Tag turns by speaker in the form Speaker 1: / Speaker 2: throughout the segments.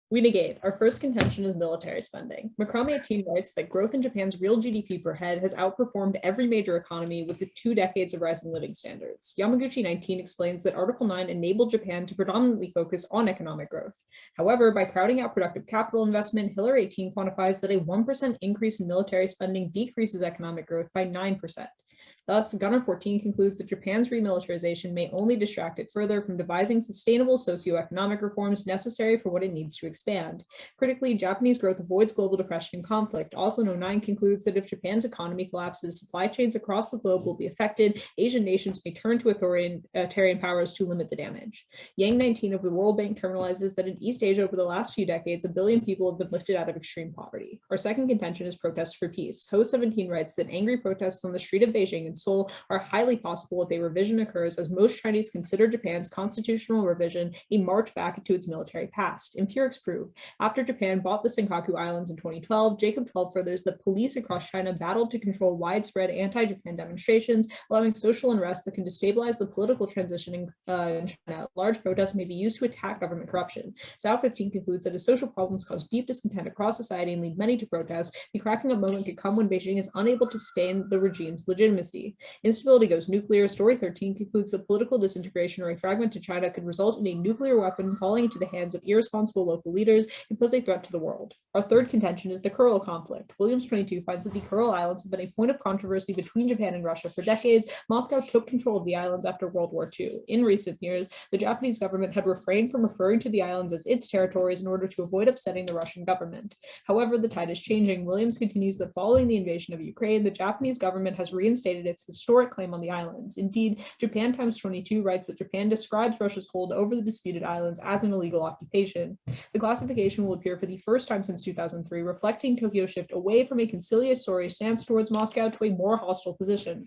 Speaker 1: We negate. Our first contention is military spending. Macron 18 writes that growth in Japan's real GDP per head has outperformed every major economy with the 2 decades of rising living standards. Yamaguchi 19 explains that Article 9 enabled Japan to predominantly focus on economic growth. However, by crowding out productive capital investment, Hiller 18 quantifies that a 1% increase in military spending decreases economic growth by 9%. Thus, Gunner 14 concludes that Japan's remilitarization may only distract it further from devising sustainable socioeconomic reforms necessary for what it needs to expand. Critically, Japanese growth avoids global depression and conflict. Also, No 9 concludes that if Japan's economy collapses, supply chains across the globe will be affected. Asian nations may turn to authoritarian powers to limit the damage. Yang 19 of the World Bank terminalizes that in East Asia over the last few decades, 1 billion people have been lifted out of extreme poverty. Our second contention is protests for peace. Ho 17 writes that angry protests on the street of Beijing and Seoul are highly possible if a revision occurs, as most Chinese consider Japan's constitutional revision a march back into its military past. Empirics prove, after Japan bought the Senkaku Islands in 2012, Jacob 12 furthers that police across China battled to control widespread anti-Japan demonstrations, allowing social unrest that can destabilize the political transition in China. Large protests may be used to attack government corruption. Zhao 15 concludes that as social problems cause deep discontent across society and lead many to protest, the cracking up moment could come when Beijing is unable to sustain the regime's legitimacy. Instability goes nuclear. Story 13 concludes that political disintegration or a fragmented China could result in a nuclear weapon falling into the hands of irresponsible local leaders and pose a threat to the world. Our third contention is the Kuril conflict. Williams 22 finds that the Kuril Islands have been a point of controversy between Japan and Russia for decades. Moscow took control of the islands after World War II. In recent years, the Japanese government had refrained from referring to the islands as its territories in order to avoid upsetting the Russian government. However, the tide is changing. Williams continues that following the invasion of Ukraine, the Japanese government has reinstated its historic claim on the islands. Indeed, Japan Times 22 writes that Japan describes Russia's hold over the disputed islands as an illegal occupation. The classification will appear for the first time since 2003, reflecting Tokyo's shift away from a conciliatory stance towards Moscow to a more hostile position.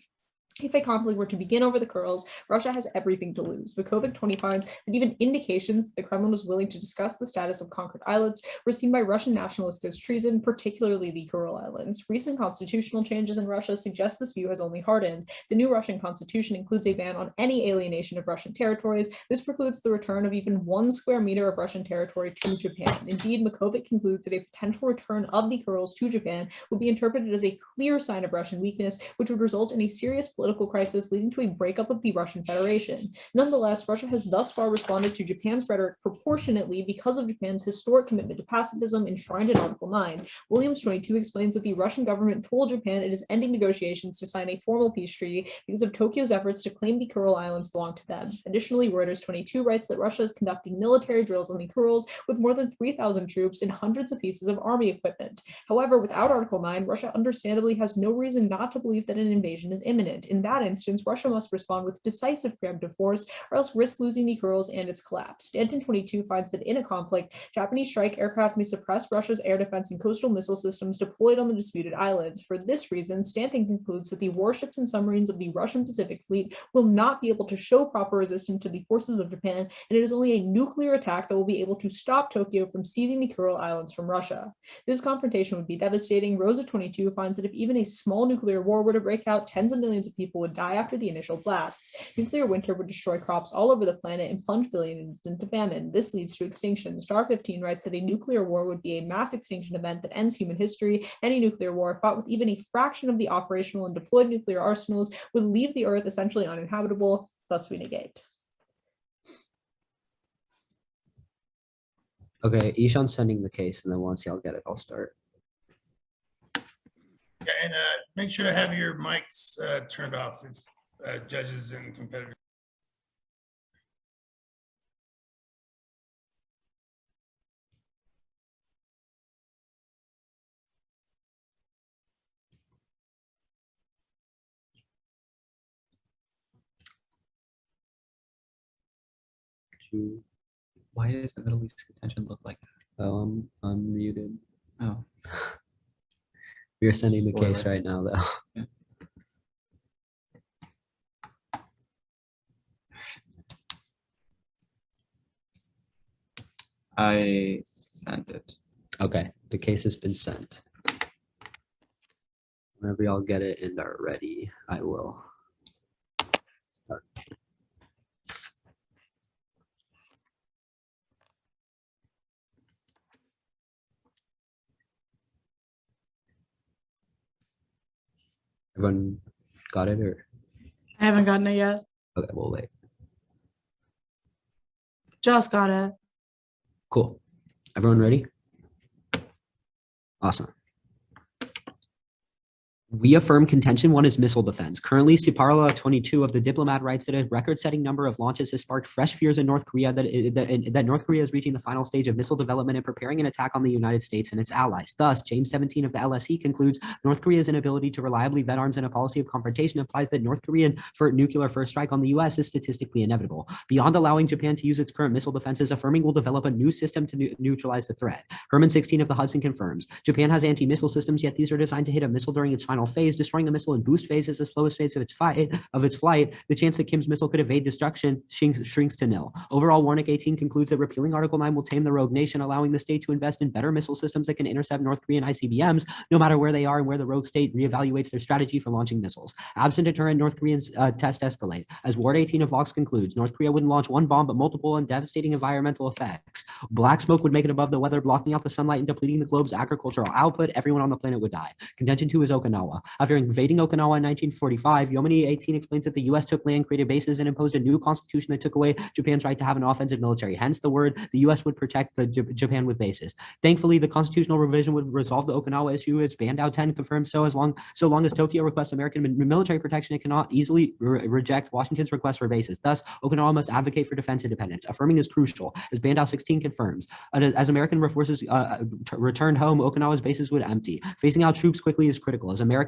Speaker 1: If a conflict were to begin over the Kurils, Russia has everything to lose. Vukovic 20 finds that even indications that the Kremlin was willing to discuss the status of conquered islets were seen by Russian nationalists as treason, particularly the Kuril Islands. Recent constitutional changes in Russia suggest this view has only hardened. The new Russian constitution includes a ban on any alienation of Russian territories. This precludes the return of even 1 square meter of Russian territory to Japan. Indeed, Vukovic concludes that a potential return of the Kurils to Japan would be interpreted as a clear sign of Russian weakness, which would result in a serious political crisis leading to a breakup of the Russian Federation. Nonetheless, Russia has thus far responded to Japan's rhetoric proportionately because of Japan's historic commitment to pacifism enshrined in Article 9. Williams 22 explains that the Russian government told Japan it is ending negotiations to sign a formal peace treaty because of Tokyo's efforts to claim the Kuril Islands belong to them. Additionally, Reuters 22 writes that Russia is conducting military drills on the Kurils with more than 3,000 troops and hundreds of pieces of army equipment. However, without Article 9, Russia understandably has no reason not to believe that an invasion is imminent. In that instance, Russia must respond with decisive preemptive force or else risk losing the Kurils and its collapse. Stanton 22 finds that in a conflict, Japanese strike aircraft may suppress Russia's air defense and coastal missile systems deployed on the disputed islands. For this reason, Stanton concludes that the warships and submarines of the Russian Pacific Fleet will not be able to show proper resistance to the forces of Japan, and it is only a nuclear attack that will be able to stop Tokyo from seizing the Kuril Islands from Russia. This confrontation would be devastating. Rosa 22 finds that if even a small nuclear war were to break out, tens of millions of people would die after the initial blasts. Nuclear winter would destroy crops all over the planet and plunge billions into famine. This leads to extinction. Star 15 writes that a nuclear war would be a mass extinction event that ends human history. Any nuclear war fought with even a fraction of the operational and deployed nuclear arsenals would leave the Earth essentially uninhabitable. Thus we negate.
Speaker 2: Okay, Ishan's sending the case, and then once y'all get it, I'll start.
Speaker 3: Yeah, and make sure to have your mics turned off if judges and competitors.
Speaker 4: Why does the Middle East contention look like that?
Speaker 2: Oh, I'm unmuted.
Speaker 4: Oh,
Speaker 2: You're sending the
Speaker 4: Spoiler.
Speaker 2: case right now, though.
Speaker 4: Yeah. I sent it.
Speaker 2: Okay, the case has been sent. Whenever y'all get it and are ready, I will start. Everyone got it or?
Speaker 5: I haven't gotten it yet.
Speaker 2: Okay, we'll wait.
Speaker 5: Just got it.
Speaker 2: Cool. Everyone ready? Awesome. We affirm contention one is missile defense. Currently, Siparla 22 of the Diplomat writes that a record-setting number of launches has sparked fresh fears in North Korea that North Korea is reaching the final stage of missile development and preparing an attack on the United States and its allies. Thus, James 17 of the LSE concludes North Korea's inability to reliably vet arms and a policy of confrontation implies that North Korean nuclear first strike on the U.S. is statistically inevitable. Beyond allowing Japan to use its current missile defenses, affirming will develop a new system to neutralize the threat. Herman 16 of the Hudson confirms Japan has anti-missile systems, yet these are designed to hit a missile during its final phase. Destroying the missile in boost phase is the slowest phase of its flight. The chance that Kim's missile could evade destruction shrinks to nil. Overall, Warnick 18 concludes that repealing Article 9 will tame the rogue nation, allowing the state to invest in better missile systems that can intercept North Korean ICBMs, no matter where they are and where the rogue state reevaluates their strategy for launching missiles. Absent deterrent, North Koreans test escalate. As Ward 18 of Vox concludes, North Korea wouldn't launch one bomb, but multiple and devastating environmental effects. Black smoke would make it above the weather, blocking out the sunlight and depleting the globe's agricultural output. Everyone on the planet would die. Contention 2 is Okinawa. After invading Okinawa in 1945, Yomini 18 explains that the U.S. took land, created bases, and imposed a new constitution that took away Japan's right to have an offensive military. Hence the word, the U.S. would protect Japan with bases. Thankfully, the constitutional revision would resolve the Okinawa issue, as Bandao 10 confirms so long as Tokyo requests American military protection, it cannot easily reject Washington's request for bases. Thus, Okinawa must advocate for defense independence. Affirming is crucial, as Bandao 16 confirms. As American forces returned home, Okinawa's bases would empty. Phasing out troops quickly is critical, as America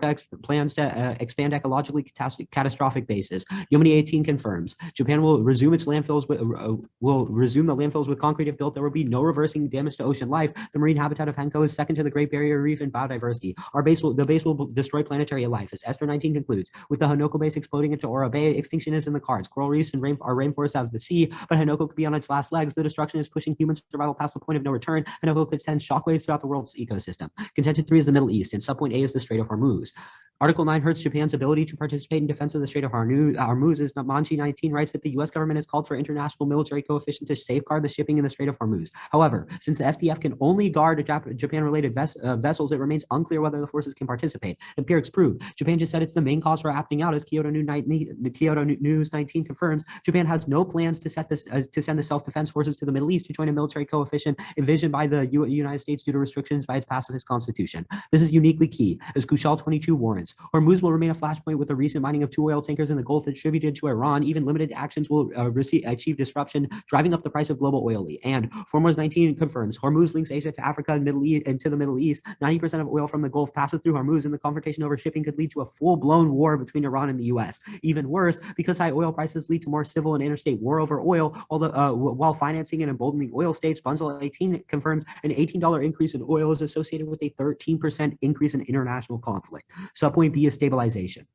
Speaker 2: plans to expand ecologically catastrophic bases. Yomini 18 confirms Japan will resume its landfills the landfills with concrete if built. There will be no reversing damage to ocean life. The marine habitat of Henko is second to the Great Barrier Reef in biodiversity. The base will destroy planetary life. As Esther 19 concludes, with the Hanoko base exploding into Ora Bay, extinction is in the cards. Coral reefs and our rainforests out of the sea, but Hanoko could be on its last legs. The destruction is pushing human survival past the point of no return. Hanoko could send shockwaves throughout the world's ecosystem. Contention 3 is the Middle East, and subpoint A is the Strait of Hormuz. Article 9 hurts Japan's ability to participate in defense of the Strait of Hormuz, as Manchi 19 writes that the U.S. government has called for international military coefficient to safeguard the shipping in the Strait of Hormuz. However, since the FDF can only guard Japan-related vessels, it remains unclear whether the forces can participate. Empirics prove Japan just said it's the main cause for opting out, as Kyoto News 19 confirms. Japan has no plans to send the self-defense forces to the Middle East to join a military coefficient envisioned by the United States due to restrictions by its pacifist constitution. This is uniquely key, as Kushal 22 warrants. Hormuz will remain a flashpoint with the recent mining of 2 oil tankers in the Gulf attributed to Iran. Even limited actions will achieve disruption, driving up the price of global oil. And Formos 19 confirms Hormuz links Asia to Africa and to the Middle East. 90% of oil from the Gulf passes through Hormuz, and the confrontation over shipping could lead to a full-blown war between Iran and the U.S. Even worse, because high oil prices lead to more civil and interstate war over oil, while financing and emboldening oil states. Bunzel 18 confirms an $18 increase in oil is associated with a 13% increase in international conflict. Subpoint B is stabilization.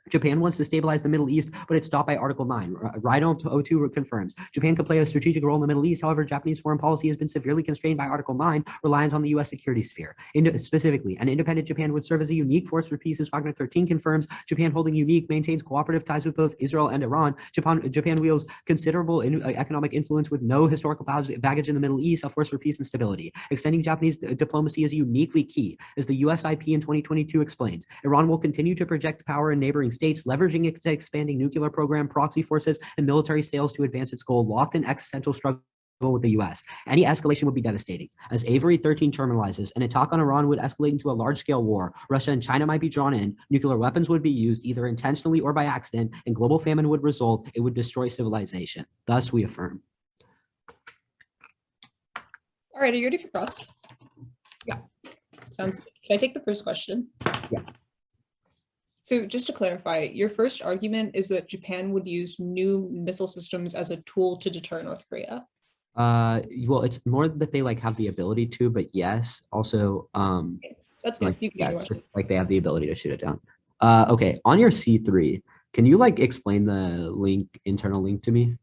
Speaker 2: Japan wants to stabilize the Middle East, but it's stopped by Article 9. Rhino 02 confirms Japan could play a strategic role in the Middle East. However, Japanese foreign policy has been severely constrained by Article 9, reliant on the U.S. security sphere. Specifically, an independent Japan would serve as a unique force for peace, as Wagner 13 confirms. Japan, holding unique, maintains cooperative ties with both Israel and Iran. Japan wields considerable economic influence with no historical baggage in the Middle East, a force for peace and stability. Extending Japanese diplomacy is uniquely key. As the USIP in 2022 explains, Iran will continue to project power in neighboring states, leveraging its expanding nuclear program, proxy forces, and military sales to advance its goal, locked in existential struggle with the U.S. Any escalation would be devastating. As Avery 13 terminalizes, an attack on Iran would escalate into a large-scale war. Russia and China might be drawn in, nuclear weapons would be used either intentionally or by accident, and global famine would result. It would destroy civilization. Thus, we affirm.
Speaker 1: All right, are you ready for cross?
Speaker 2: Yeah.
Speaker 1: Sounds good. Can I take the first question?
Speaker 2: Yeah.
Speaker 1: So just to clarify, your first argument is that Japan would use new missile systems as a tool to deter North Korea.
Speaker 2: Well, it's more that they have the ability to, but yes, also
Speaker 1: That's good. You can
Speaker 2: yeah,
Speaker 1: go
Speaker 2: it's
Speaker 1: on.
Speaker 2: just they have the ability to shoot it down. Okay, on your C3, can you explain the internal link to me?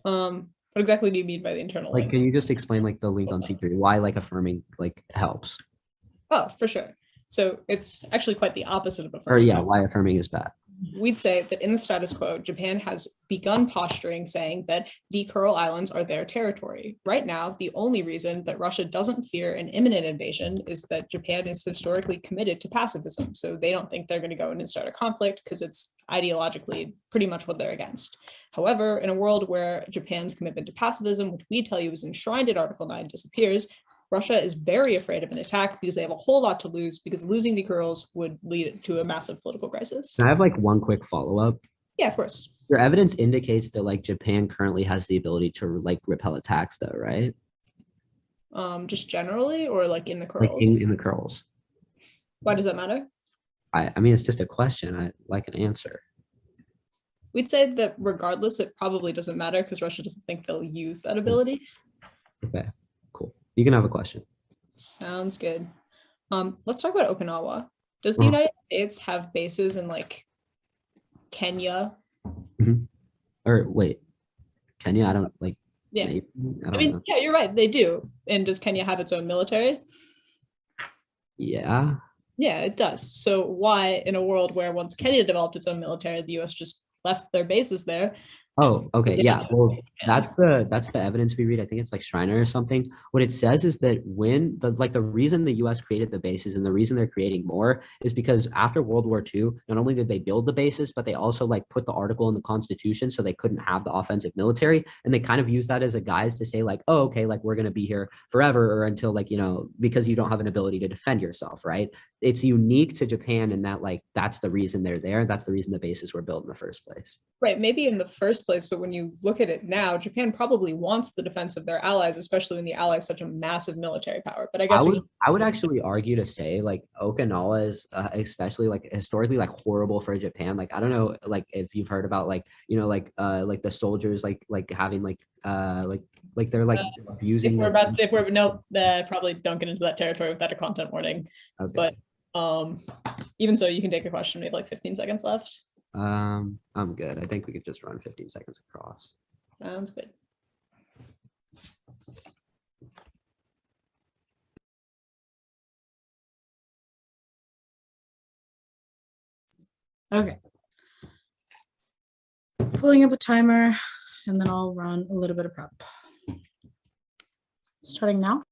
Speaker 1: What exactly do you mean by the internal link?
Speaker 2: Can you just explain the link on C3, why affirming helps?
Speaker 1: Oh, for sure. So it's actually quite the opposite of
Speaker 2: Or
Speaker 1: affirming.
Speaker 2: yeah, why affirming is bad.
Speaker 1: we'd say that in the status quo, Japan has begun posturing saying that the Kuril Islands are their territory. Right now, the only reason that Russia doesn't fear an imminent invasion is that Japan is historically committed to pacifism. So they don't think they're going to go in and start a conflict because it's ideologically pretty much what they're against. However, in a world where Japan's commitment to pacifism, which we tell you is enshrined in Article 9, disappears, Russia is very afraid of an attack because they have a whole lot to lose, because losing the Kurils would lead to a massive political crisis.
Speaker 2: I have like one quick follow-up.
Speaker 1: Yeah, of course.
Speaker 2: Your evidence indicates that like Japan currently has the ability to like repel attacks though, right?
Speaker 1: Just generally, or like in the
Speaker 2: Like
Speaker 1: Kurils?
Speaker 2: in the curls.
Speaker 1: Why does that matter?
Speaker 2: I mean, it's just a question. I like an answer.
Speaker 1: We'd say that regardless, it probably doesn't matter because Russia doesn't think they'll use that ability.
Speaker 2: Okay, cool. You can have a question.
Speaker 1: Sounds good. Let's talk about Okinawa. Does the United States have bases in like Kenya?
Speaker 2: Or wait, Kenya? I don't like.
Speaker 1: Yeah.
Speaker 2: Maybe? I
Speaker 1: I
Speaker 2: don't
Speaker 1: mean,
Speaker 2: know.
Speaker 1: yeah, you're right. They do. And does Kenya have its own military?
Speaker 2: Yeah.
Speaker 1: Yeah, it does. So why, in a world where once Kenya developed its own military, the US just left their bases there?
Speaker 2: Oh, okay.
Speaker 1: Yeah.
Speaker 2: Yeah. Well, that's the evidence we read. I think it's like Schreiner or something. What it says is that when the reason the US created the bases and the reason they're creating more is because after World War II, not only did they build the bases, but they also like put the article in the Constitution so they couldn't have the offensive military. And they kind of use that as a guise to say like, oh, okay, like we're gonna be here forever or until like, because you don't have an ability to defend yourself, right? It's unique to Japan in that like that's the reason they're there. That's the reason the bases were built in the first place.
Speaker 1: Right, maybe in the first place, but when you look at it now, Japan probably wants the defense of their allies, especially when the allies such a massive military power. But I guess
Speaker 2: I would actually argue to say like Okinawa is especially like historically like horrible for Japan. Like I don't know like if you've heard about like like the soldiers like having like they're like abusing.
Speaker 1: probably don't get into that territory without a content warning.
Speaker 2: Okay.
Speaker 1: But even so, you can take a question. We have like 15 seconds left.
Speaker 2: I'm good. I think we could just run 15 seconds across.
Speaker 1: Sounds good.
Speaker 5: Okay. Pulling up a timer, and then I'll run a little bit of prep. Starting now.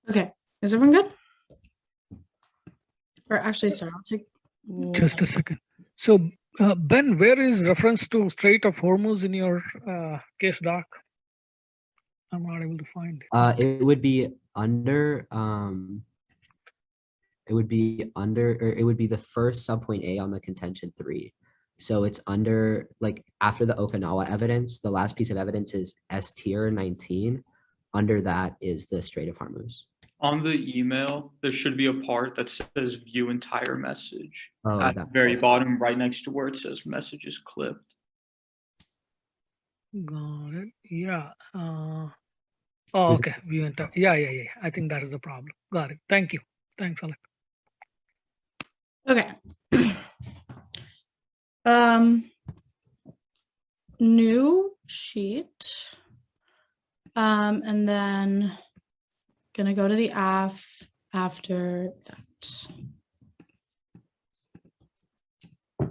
Speaker 5: Okay, is everyone good? Or actually, sorry, I'll take
Speaker 6: just a second. So Ben, where is reference to Strait of Hormuz in your case doc? I'm not able to find it.
Speaker 2: It would be under it would be the first subpoint A on the contention 3. So it's under like after the Okinawa evidence, the last piece of evidence is S tier 19. Under that is the Strait of Hormuz.
Speaker 7: On the email, there should be a part that says view entire message at the
Speaker 2: that
Speaker 7: very
Speaker 2: was-
Speaker 7: bottom, right next to where it says messages clipped.
Speaker 6: Got it. Yeah. Oh,
Speaker 2: Is-
Speaker 6: okay. View entire. Yeah. I think that is the problem. Got it. Thank you. Thanks, Alec.
Speaker 5: Okay. New sheet. And then gonna go to the after that. All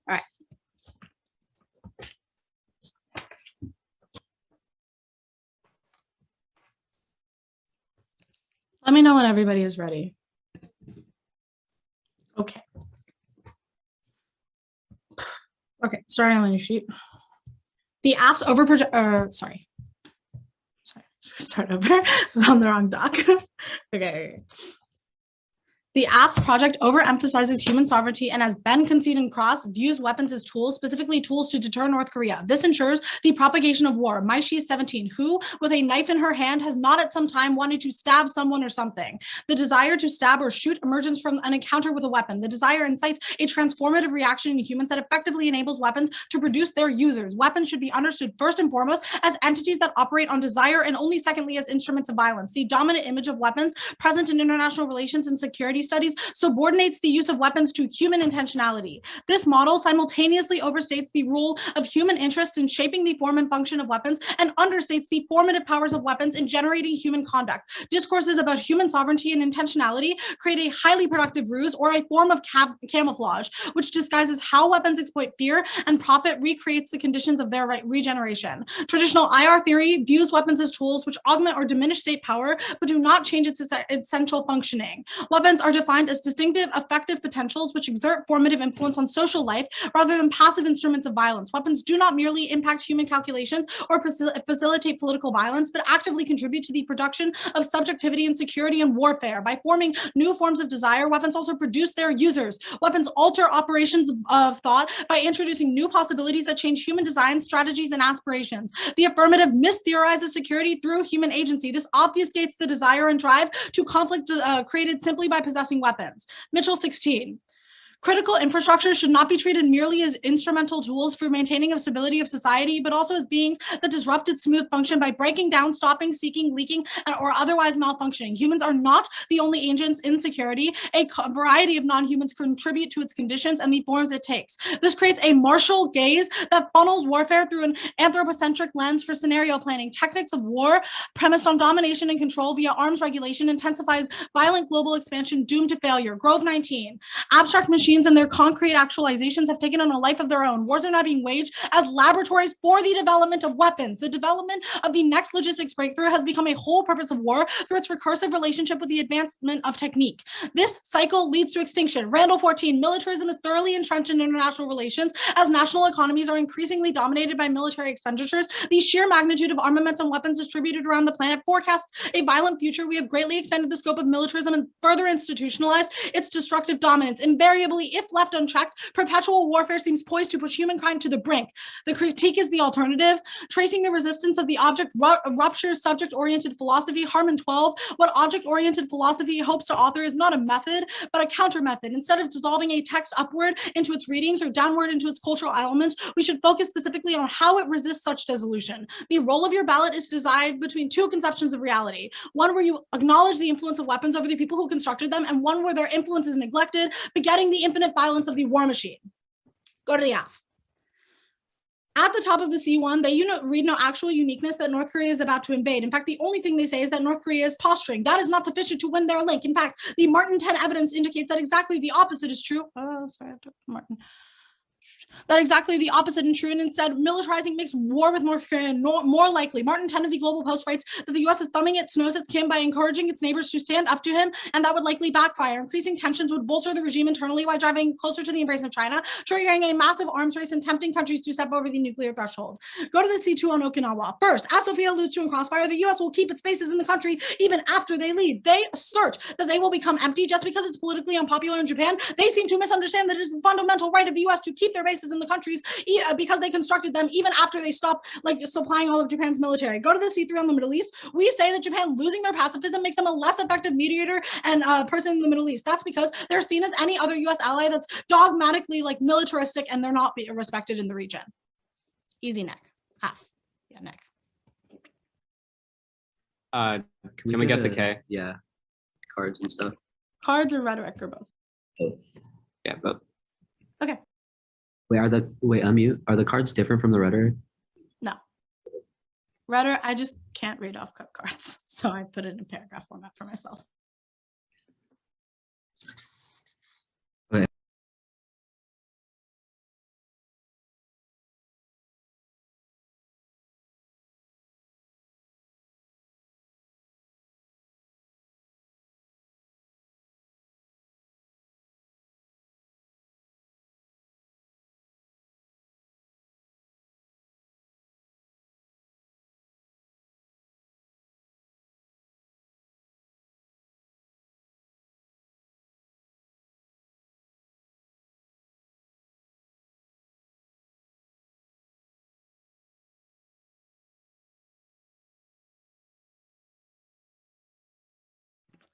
Speaker 5: right. Let me know when everybody is ready. Okay. Okay, starting on your sheet. The app's sorry, start over. I was on the wrong doc. Okay. The app's project overemphasizes human sovereignty and, as Ben conceded and Cross, views weapons as tools, specifically tools to deter North Korea. This ensures the propagation of war. Maishi is 17, who, with a knife in her hand, has not at some time wanted to stab someone or something. The desire to stab or shoot emerges from an encounter with a weapon. The desire incites a transformative reaction in humans that effectively enables weapons to produce their users. Weapons should be understood first and foremost as entities that operate on desire, and only secondly as instruments of violence. The dominant image of weapons present in international relations and security studies subordinates the use of weapons to human intentionality. This model simultaneously overstates the role of human interest in shaping the form and function of weapons and understates the formative powers of weapons in generating human conduct. Discourses about human sovereignty and intentionality create a highly productive ruse or a form of camouflage, which disguises how weapons exploit fear and profit recreates the conditions of their regeneration. Traditional IR theory views weapons as tools which augment or diminish state power, but do not change its essential functioning. Weapons are defined as distinctive, effective potentials which exert formative influence on social life rather than passive instruments of violence. Weapons do not merely impact human calculations or facilitate political violence, but actively contribute to the production of subjectivity and security and warfare. By forming new forms of desire, weapons also produce their users. Weapons alter operations of thought by introducing new possibilities that change human design, strategies, and aspirations. The affirmative mistheorizes security through human agency. This obfuscates the desire and drive to conflict created simply by possessing weapons. Mitchell 16. Critical infrastructure should not be treated merely as instrumental tools for maintaining the stability of society, but also as beings that disrupt its smooth function by breaking down, stopping, seeking, leaking, or otherwise malfunctioning. Humans are not the only agents in security. A variety of non-humans contribute to its conditions and the forms it takes. This creates a martial gaze that funnels warfare through an anthropocentric lens for scenario planning. Techniques of war premised on domination and control via arms regulation intensifies violent global expansion doomed to failure. Grove 19. Abstract machines and their concrete actualizations have taken on a life of their own. Wars are now being waged as laboratories for the development of weapons. The development of the next logistics breakthrough has become a whole purpose of war through its recursive relationship with the advancement of technique. This cycle leads to extinction. Randall 14, militarism is thoroughly entrenched in international relations as national economies are increasingly dominated by military expenditures. The sheer magnitude of armaments and weapons distributed around the planet forecasts a violent future. We have greatly expanded the scope of militarism and further institutionalized its destructive dominance. Invariably, if left unchecked, perpetual warfare seems poised to push humankind to the brink. The critique is the alternative. Tracing the resistance of the object ruptures subject-oriented philosophy. Harmon 12, what object-oriented philosophy hopes to author is not a method, but a counter method. Instead of dissolving a text upward into its readings or downward into its cultural elements, we should focus specifically on how it resists such dissolution. The role of your ballot is to decide between two conceptions of reality. One where you acknowledge the influence of weapons over the people who constructed them, and one where their influence is neglected, begetting the infinite violence of the war machine. Go to the F. At the top of the C1, they read no actual uniqueness that North Korea is about to invade. In fact, the only thing they say is that North Korea is posturing. That is not sufficient to win their link. In fact, the Martin 10 evidence indicates that exactly the opposite is true. Oh, sorry, I took Martin. That exactly the opposite and true, and instead militarizing makes war with North Korea more likely. Martin 10 of the Global Post writes that the U.S. is thumbing its nose at Kim by encouraging its neighbors to stand up to him, and that would likely backfire. Increasing tensions would bolster the regime internally while driving closer to the embrace of China, triggering a massive arms race and tempting countries to step over the nuclear threshold. Go to the C2 on Okinawa. First, as Sophia alludes to in Crossfire, the U.S. will keep its bases in the country even after they leave. They assert that they will become empty just because it's politically unpopular in Japan. They seem to misunderstand that it is the fundamental right of the U.S. to keep their bases in the countries because they constructed them even after they stopped supplying all of Japan's military. Go to the C3 on the Middle East. We say that Japan losing their pacifism makes them a less effective mediator and person in the Middle East. That's because they're seen as any other U.S. ally that's dogmatically militaristic, and they're not respected in the region. Easy neck. Half. Yeah, neck.
Speaker 8: Can we get the K?
Speaker 2: Yeah, cards and stuff.
Speaker 5: Cards or rhetoric or both?
Speaker 2: Both.
Speaker 8: Yeah, but
Speaker 5: Okay.
Speaker 2: Wait, unmute. Are the cards different from the rhetoric?
Speaker 5: No. Rhetoric, I just can't read off cut cards, so I put it in paragraph format for myself.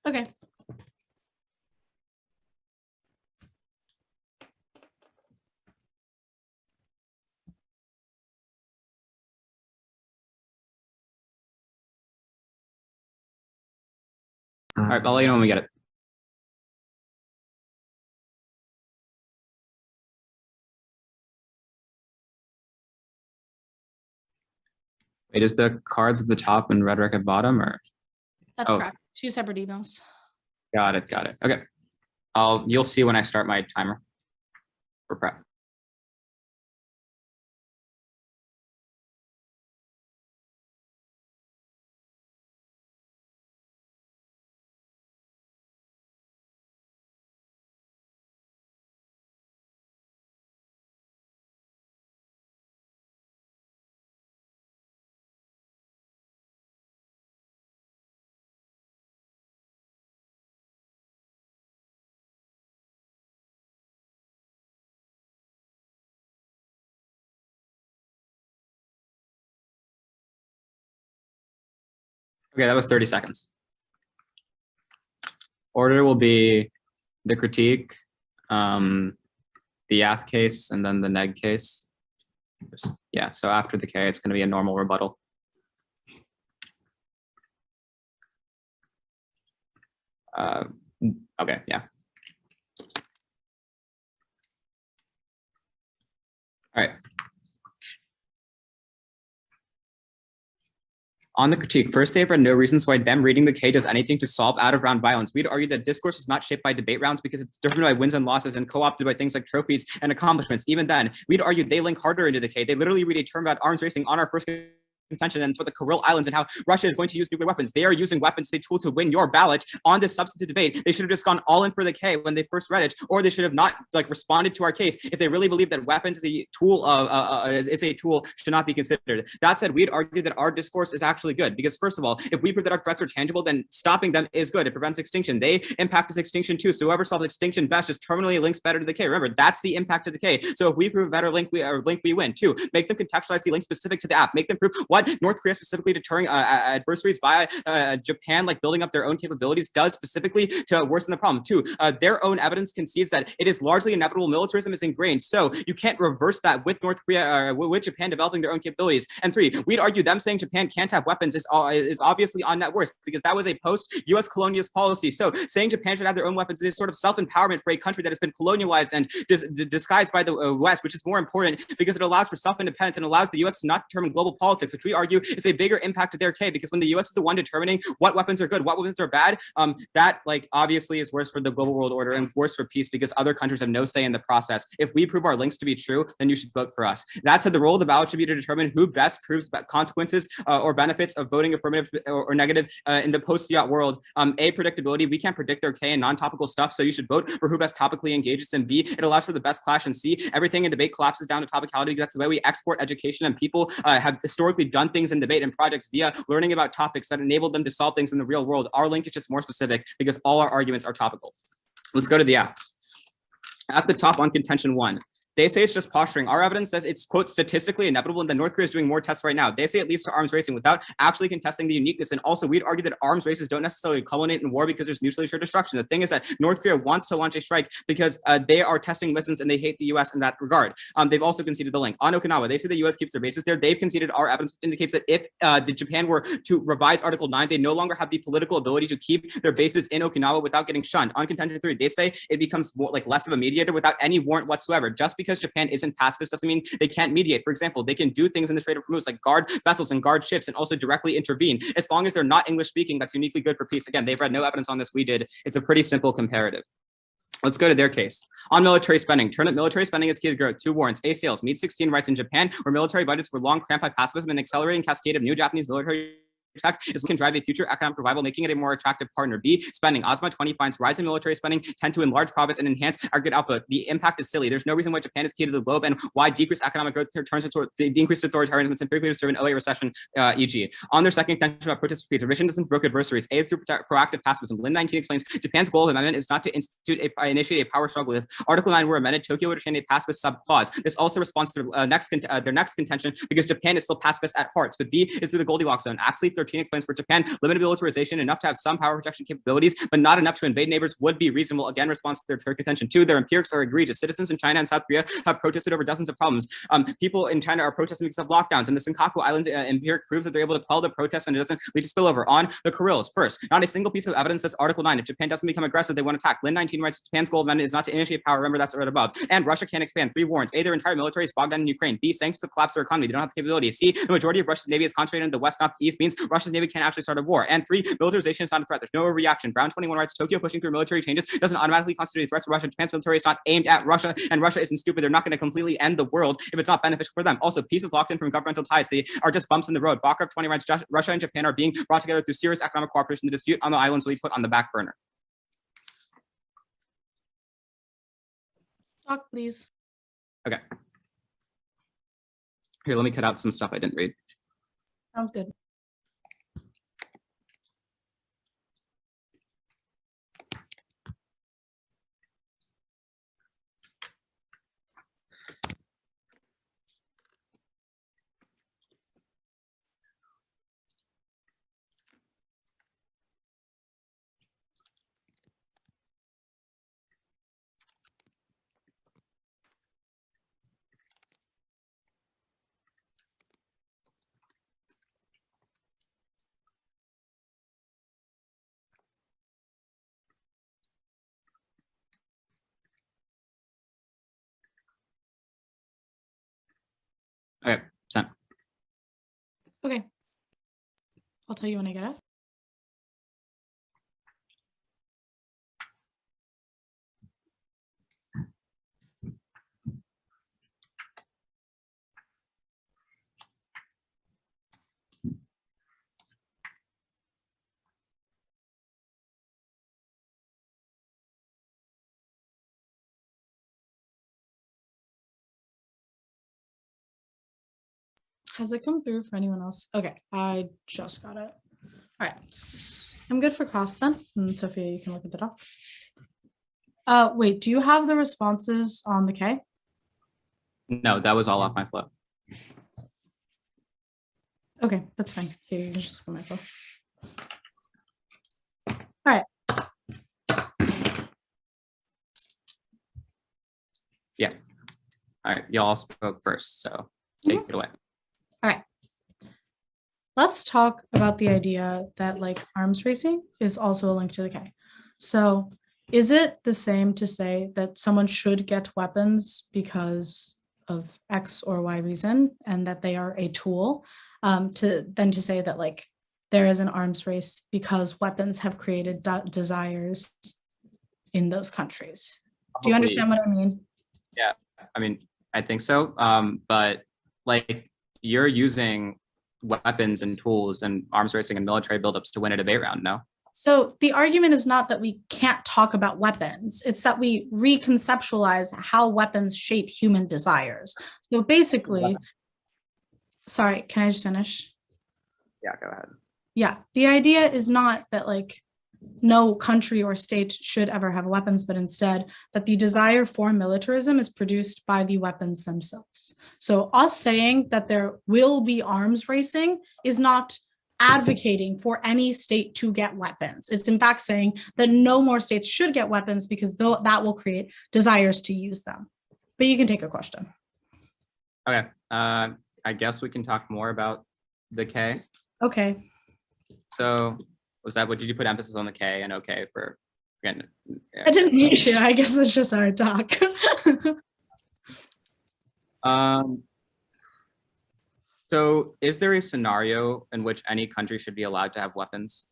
Speaker 5: Okay.
Speaker 8: All right, I'll let you know when we get it. Wait, is the cards at the top and rhetoric at bottom, or?
Speaker 5: That's
Speaker 8: Oh.
Speaker 5: correct. 2 separate emails.
Speaker 8: Got it. Okay. You'll see when I start my timer for prep. Okay, that was 30 seconds. Order will be the critique, the AF case, and then the neg case. Yeah, so after the K, it's going to be a normal rebuttal. Okay, yeah. All right. On the critique, first, they have read no reasons why them reading the K does anything to solve out-of-round violence. We'd argue that discourse is not shaped by debate rounds because it's determined by wins and losses and co-opted by things like trophies and accomplishments. Even then, we'd argue they link harder into the K. They literally read a term about arms racing on our first contention, and for the Kuril Islands and how Russia is going to use nuclear weapons. They are using weapons as a tool to win your ballot on this substantive debate. They should have just gone all in for the K when they first read it, or they should have not responded to our case if they really believe that weapons is a tool should not be considered. That said, we'd argue that our discourse is actually good because, first of all, if we prove that our threats are tangible, then stopping them is good. It prevents extinction. They impact this extinction too. So whoever solves extinction best just terminally links better to the K. Remember, that's the impact of the K. So if we prove a better link, we win. 2, make them contextualize the link specific to the app. Make them prove what North Korea specifically deterring adversaries via Japan, building up their own capabilities, does specifically to worsen the problem. 2, their own evidence concedes that it is largely inevitable militarism is ingrained. So you can't reverse that with North Korea, with Japan developing their own capabilities. And 3, we'd argue them saying Japan can't have weapons is obviously on net worth because that was a post-U.S. colonialist policy. So saying Japan should have their own weapons is sort of self-empowerment for a country that has been colonialized and disguised by the West, which is more important because it allows for self-independence and allows the U.S. to not determine global politics, which we argue is a bigger impact to their K, because when the U.S. is the one determining what weapons are good, what weapons are bad, that obviously is worse for the global world order and worse for peace because other countries have no say in the process. If we prove our links to be true, then you should vote for us. That said, the role of the ballot should be to determine who best proves consequences or benefits of voting affirmative or negative in the post-fiat world. A, predictability. We can't predict their K and non-topical stuff, so you should vote for who best topically engages. And B, it allows for the best clash. And C, everything in debate collapses down to topicality because that's the way we export education, and people have historically done things in debate and projects via learning about topics that enable them to solve things in the real world. Our link is just more specific because all our arguments are topical. Let's go to the app. At the top on contention 1, they say it's just posturing. Our evidence says it's, quote, statistically inevitable, and that North Korea is doing more tests right now. They say it leads to arms racing without actually contesting the uniqueness. And also, we'd argue that arms races don't necessarily culminate in war because there's mutually assured destruction. The thing is that North Korea wants to launch a strike because they are testing missiles and they hate the U.S. in that regard. They've also conceded the link. On Okinawa, they say the U.S. keeps their bases there. They've conceded our evidence, which indicates that if the Japan were to revise Article 9, they no longer have the political ability to keep their bases in Okinawa without getting shunned. On contention 3, they say it becomes more less of a mediator without any warrant whatsoever. Just because Japan isn't pacifist doesn't mean they can't mediate. For example, they can do things in the Strait of Hormuz like guard vessels and guard ships and also directly intervene. As long as they're not English speaking, that's uniquely good for peace. Again, they've read no evidence on this. We did. It's a pretty simple comparative. Let's go to their case. On military spending, turnip military spending is key to growth. 2 warrants. A, sales. Meet 16 rights in Japan, where military budgets were long cramped by pacifism, and accelerating cascade of new Japanese military tech is can drive a future economic revival, making it a more attractive partner. B, spending. OSMA 20 finds rise in military spending tend to enlarge profits and enhance aggregate output. The impact is silly. There's no reason why Japan is key to the globe and why decreased economic growth turns into the increased authoritarianism and empirically to serve an 08 recession, e.g. On their second contention about protest fees, revision doesn't broke adversaries. A is through proactive pacifism. Lin 19 explains Japan's goal of amendment is not to initiate a power struggle. If Article 9 were amended, Tokyo would retain a pacifist subclause. This also responds to their next contention because Japan is still pacifist at heart. But B is through the Goldilocks zone. Actually, if 13 explains for Japan, limited militarization enough to have some power projection capabilities, but not enough to invade neighbors would be reasonable. Again, response to their third contention. 2, their empirics are egregious. Citizens in China and South Korea have protested over dozens of problems. People in China are protesting because of lockdowns, and the Senkaku Islands empiric proves that they're able to quell the protests and it doesn't lead to spillover. On the Kurils, first, not a single piece of evidence says Article 9. If Japan doesn't become aggressive, they want to attack. Lin 19 writes, Japan's goal of amendment is not to initiate power. Remember, that's right above. And Russia can expand. 3 warrants. A, their entire military is bogged down in Ukraine. B, sanctions have collapsed their economy. They don't have the capability. C, the majority of Russia's navy is concentrated in the west, not the east, means Russia's navy can't actually start a war. And 3, militarization is not a threat. There's no reaction. Brown 21 writes, Tokyo pushing through military changes doesn't automatically constitute a threat to Russia. Japan's military is not aimed at Russia, and Russia isn't stupid. They're not going to completely end the world if it's not beneficial for them. Also, peace is locked in from governmental ties. They are just bumps in the road. Bakarov 20 writes, Russia and Japan are being brought together through serious economic cooperation. The dispute on the islands will be put on the back burner.
Speaker 5: Talk, please.
Speaker 8: Okay. Here, let me cut out some stuff I didn't read.
Speaker 5: Sounds good.
Speaker 8: Okay, sent.
Speaker 5: Okay. I'll tell you when I get it. Has it come through for anyone else? Okay, I just got it. All right, I'm good for cross then. And Sophia, you can look at the doc. Wait, do you have the responses on the K?
Speaker 8: No, that was all off my flow.
Speaker 5: Okay, that's fine. Here, you can just look at my flow. All right.
Speaker 8: Yeah. All right, y'all spoke first, so take it away.
Speaker 5: All right. Let's talk about the idea that like arms racing is also a link to the K. So is it the same to say that someone should get weapons because of X or Y reason and that they are a tool, to say that like there is an arms race because weapons have created desires in those countries? Do you understand what I mean?
Speaker 8: Yeah, I mean, I think so. But like you're using weapons and tools and arms racing and military buildups to win a debate round, no?
Speaker 5: So the argument is not that we can't talk about weapons. It's that we reconceptualize how weapons shape human desires. So basically, sorry, can I just finish?
Speaker 8: Yeah, go ahead.
Speaker 5: Yeah, the idea is not that like no country or state should ever have weapons, but instead that the desire for militarism is produced by the weapons themselves. So us saying that there will be arms racing is not advocating for any state to get weapons. It's in fact saying that no more states should get weapons because that will create desires to use them. But you can take a question.
Speaker 8: Okay, I guess we can talk more about the K.
Speaker 5: Okay.
Speaker 8: So did you put emphasis on the K and OK for, again?
Speaker 5: I didn't need to, I guess that's just our talk.
Speaker 8: So is there a scenario in which any country should be allowed to have weapons?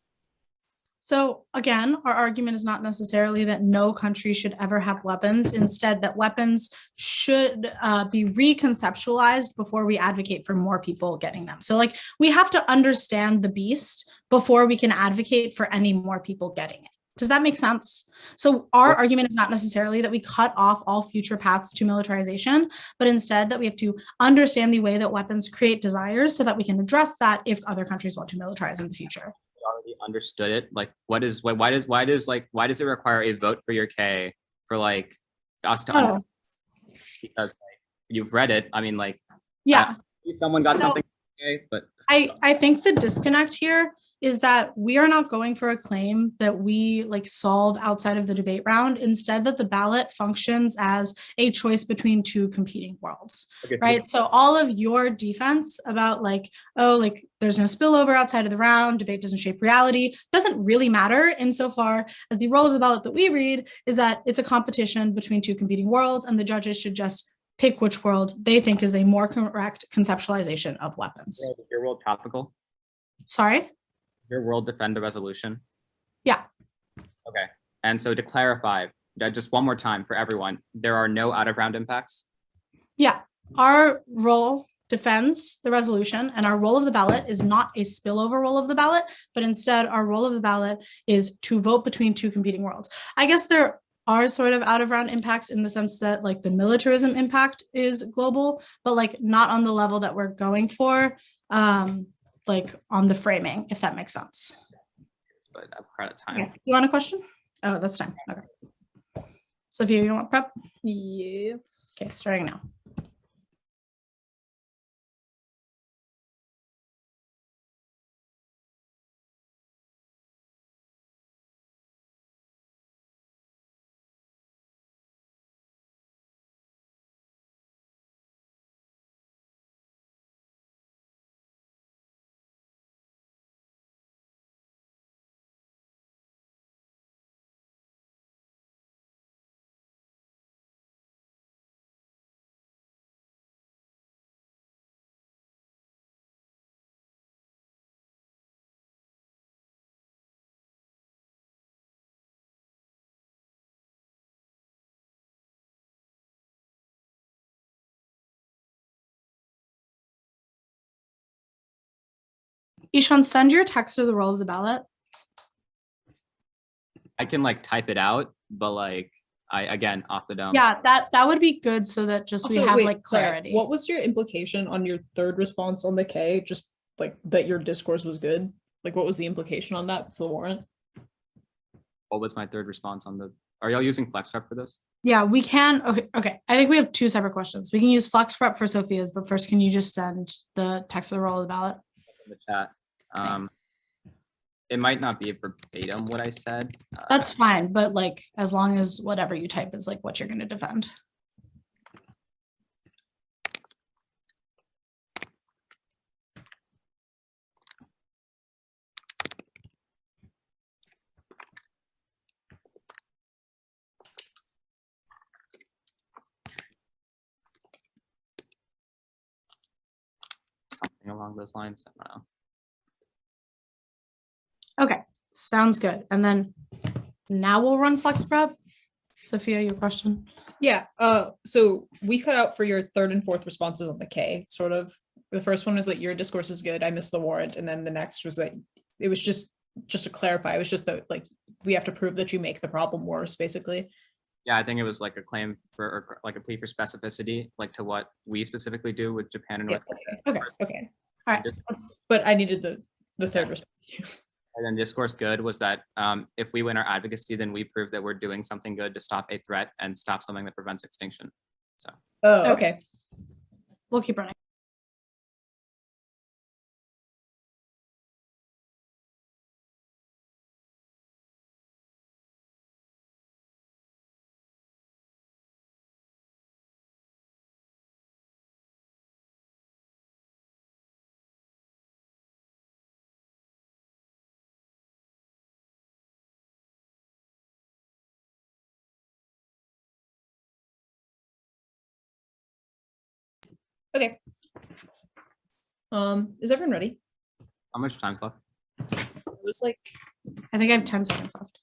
Speaker 5: So again, our argument is not necessarily that no country should ever have weapons. Instead, that weapons should be reconceptualized before we advocate for more people getting them. So like we have to understand the beast before we can advocate for any more people getting it. Does that make sense? So our argument is not necessarily that we cut off all future paths to militarization, but instead that we have to understand the way that weapons create desires so that we can address that if other countries want to militarize in the future.
Speaker 8: Already understood it. Like, why does it require a vote for your K for like us to understand? Because like, you've read it. I mean, like,
Speaker 5: yeah,
Speaker 8: someone got something okay, but
Speaker 5: I think the disconnect here is that we are not going for a claim that we like solve outside of the debate round. Instead, that the ballot functions as a choice between two competing worlds,
Speaker 8: okay,
Speaker 5: right? So all of your defense about like, oh, like there's no spillover outside of the round, debate doesn't shape reality, doesn't really matter insofar as the role of the ballot that we read is that it's a competition between two competing worlds, and the judges should just pick which world they think is a more correct conceptualization of weapons.
Speaker 8: Does your world topical?
Speaker 5: Sorry?
Speaker 8: Your world defend the resolution?
Speaker 5: Yeah.
Speaker 8: Okay. And so to clarify, just one more time for everyone, there are no out of round impacts?
Speaker 5: Yeah. Our role defends the resolution, and our role of the ballot is not a spillover role of the ballot, but instead our role of the ballot is to vote between two competing worlds. I guess there are sort of out of round impacts in the sense that like the militarism impact is global, but like not on the level that we're going for, like on the framing, if that makes sense.
Speaker 8: But I'm out of time.
Speaker 5: Okay. You want a question? Oh, that's time. Okay. Sophia, you want prep?
Speaker 1: Yeah.
Speaker 5: Okay, starting now. Ishan, send your text to the role of the ballot.
Speaker 8: I can like type it out, but like I again off the dome.
Speaker 5: Yeah, that would be good so that just we
Speaker 1: Also,
Speaker 5: have
Speaker 1: wait,
Speaker 5: like
Speaker 1: sorry,
Speaker 5: clarity.
Speaker 1: what was your implication on your third response on the K? Just like that your discourse was good? Like what was the implication on that to the warrant?
Speaker 8: What was my third response on the? Are y'all using FlexPrep for this?
Speaker 5: Yeah, we can. Okay. I think we have two separate questions. We can use Flex Prep for Sophia's, but first, can you just send the text of the role of the ballot?
Speaker 8: In the chat. It might not be verbatim what I said.
Speaker 5: That's fine, but like as long as whatever you type is like what you're going to defend.
Speaker 8: Something along those lines. I don't know.
Speaker 5: Okay, sounds good. And then now we'll run Flex Prep. Sophia, your question?
Speaker 1: Yeah. So we cut out for your third and fourth responses on the K. Sort of. The first one was that your discourse is good. I missed the warrant, and then the next was that it was just to clarify. It was just that like we have to prove that you make the problem worse, basically.
Speaker 8: Yeah, I think it was like a claim for, or like a plea for specificity, like to what we specifically do with Japan and
Speaker 1: Yeah,
Speaker 8: North Korea.
Speaker 1: okay.
Speaker 5: All right.
Speaker 1: But I needed the third response.
Speaker 8: And then discourse good was that if we win our advocacy, then we prove that we're doing something good to stop a threat and stop something that prevents extinction. So.
Speaker 1: Oh, okay.
Speaker 5: We'll keep running.
Speaker 1: Okay. Is everyone ready?
Speaker 8: How much time's left?
Speaker 1: It was like,
Speaker 5: I think I have 10 seconds left.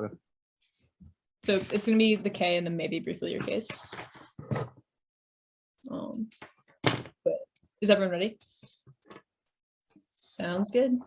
Speaker 8: Okay.
Speaker 1: So it's gonna be the K and then maybe briefly your case. But is everyone ready? Sounds good.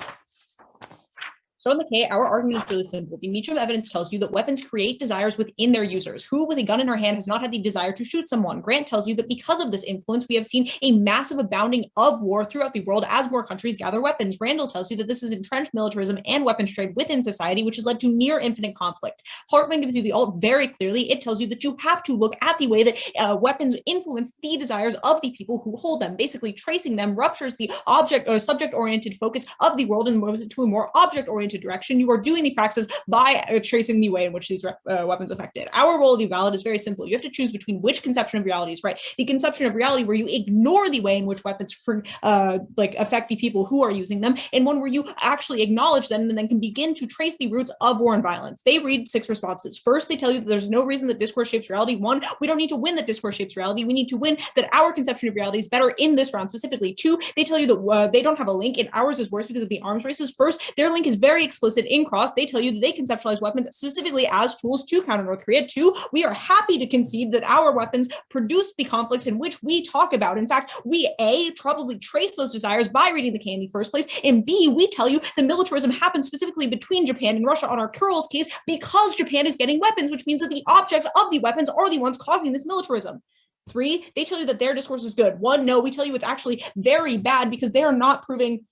Speaker 1: So on the K, our argument is really simple. The Meacham evidence tells you that weapons create desires within their users. Who with a gun in her hand has not had the desire to shoot someone? Grant tells you that because of this influence, we have seen a massive abounding of war throughout the world as more countries gather weapons. Randall tells you that this is entrenched militarism and weapons trade within society, which has led to near infinite conflict. Hartman gives you the alt very clearly. It tells you that you have to look at the way that weapons influence the desires of the people who hold them. Basically, tracing them ruptures the object or subject-oriented focus of the world and moves it to a more object-oriented direction. You are doing the praxis by tracing the way in which these weapons affected. Our role of the valid is very simple. You have to choose between which conception of reality is right. The conception of reality where you ignore the way in which weapons affect the people who are using them, and one where you actually acknowledge them and then can begin to trace the roots of war and violence. They read 6 responses. First, they tell you that there's no reason that discourse shapes reality. 1, we don't need to win that discourse shapes reality. We need to win that our conception of reality is better in this round specifically. 2, they tell you that they don't have a link and ours is worse because of the arms races. First, their link is very explicit in cross. They tell you that they conceptualize weapons specifically as tools to counter North Korea. 2, we are happy to concede that our weapons produce the conflicts in which we talk about. In fact, we A, probably trace those desires by reading the K in the first place, and B, we tell you that militarism happens specifically between Japan and Russia on our Kurils case because Japan is getting weapons, which means that the objects of the weapons are the ones causing this militarism. 3, they tell you that their discourse is good. 1, no, we tell you it's actually very bad because they are not proving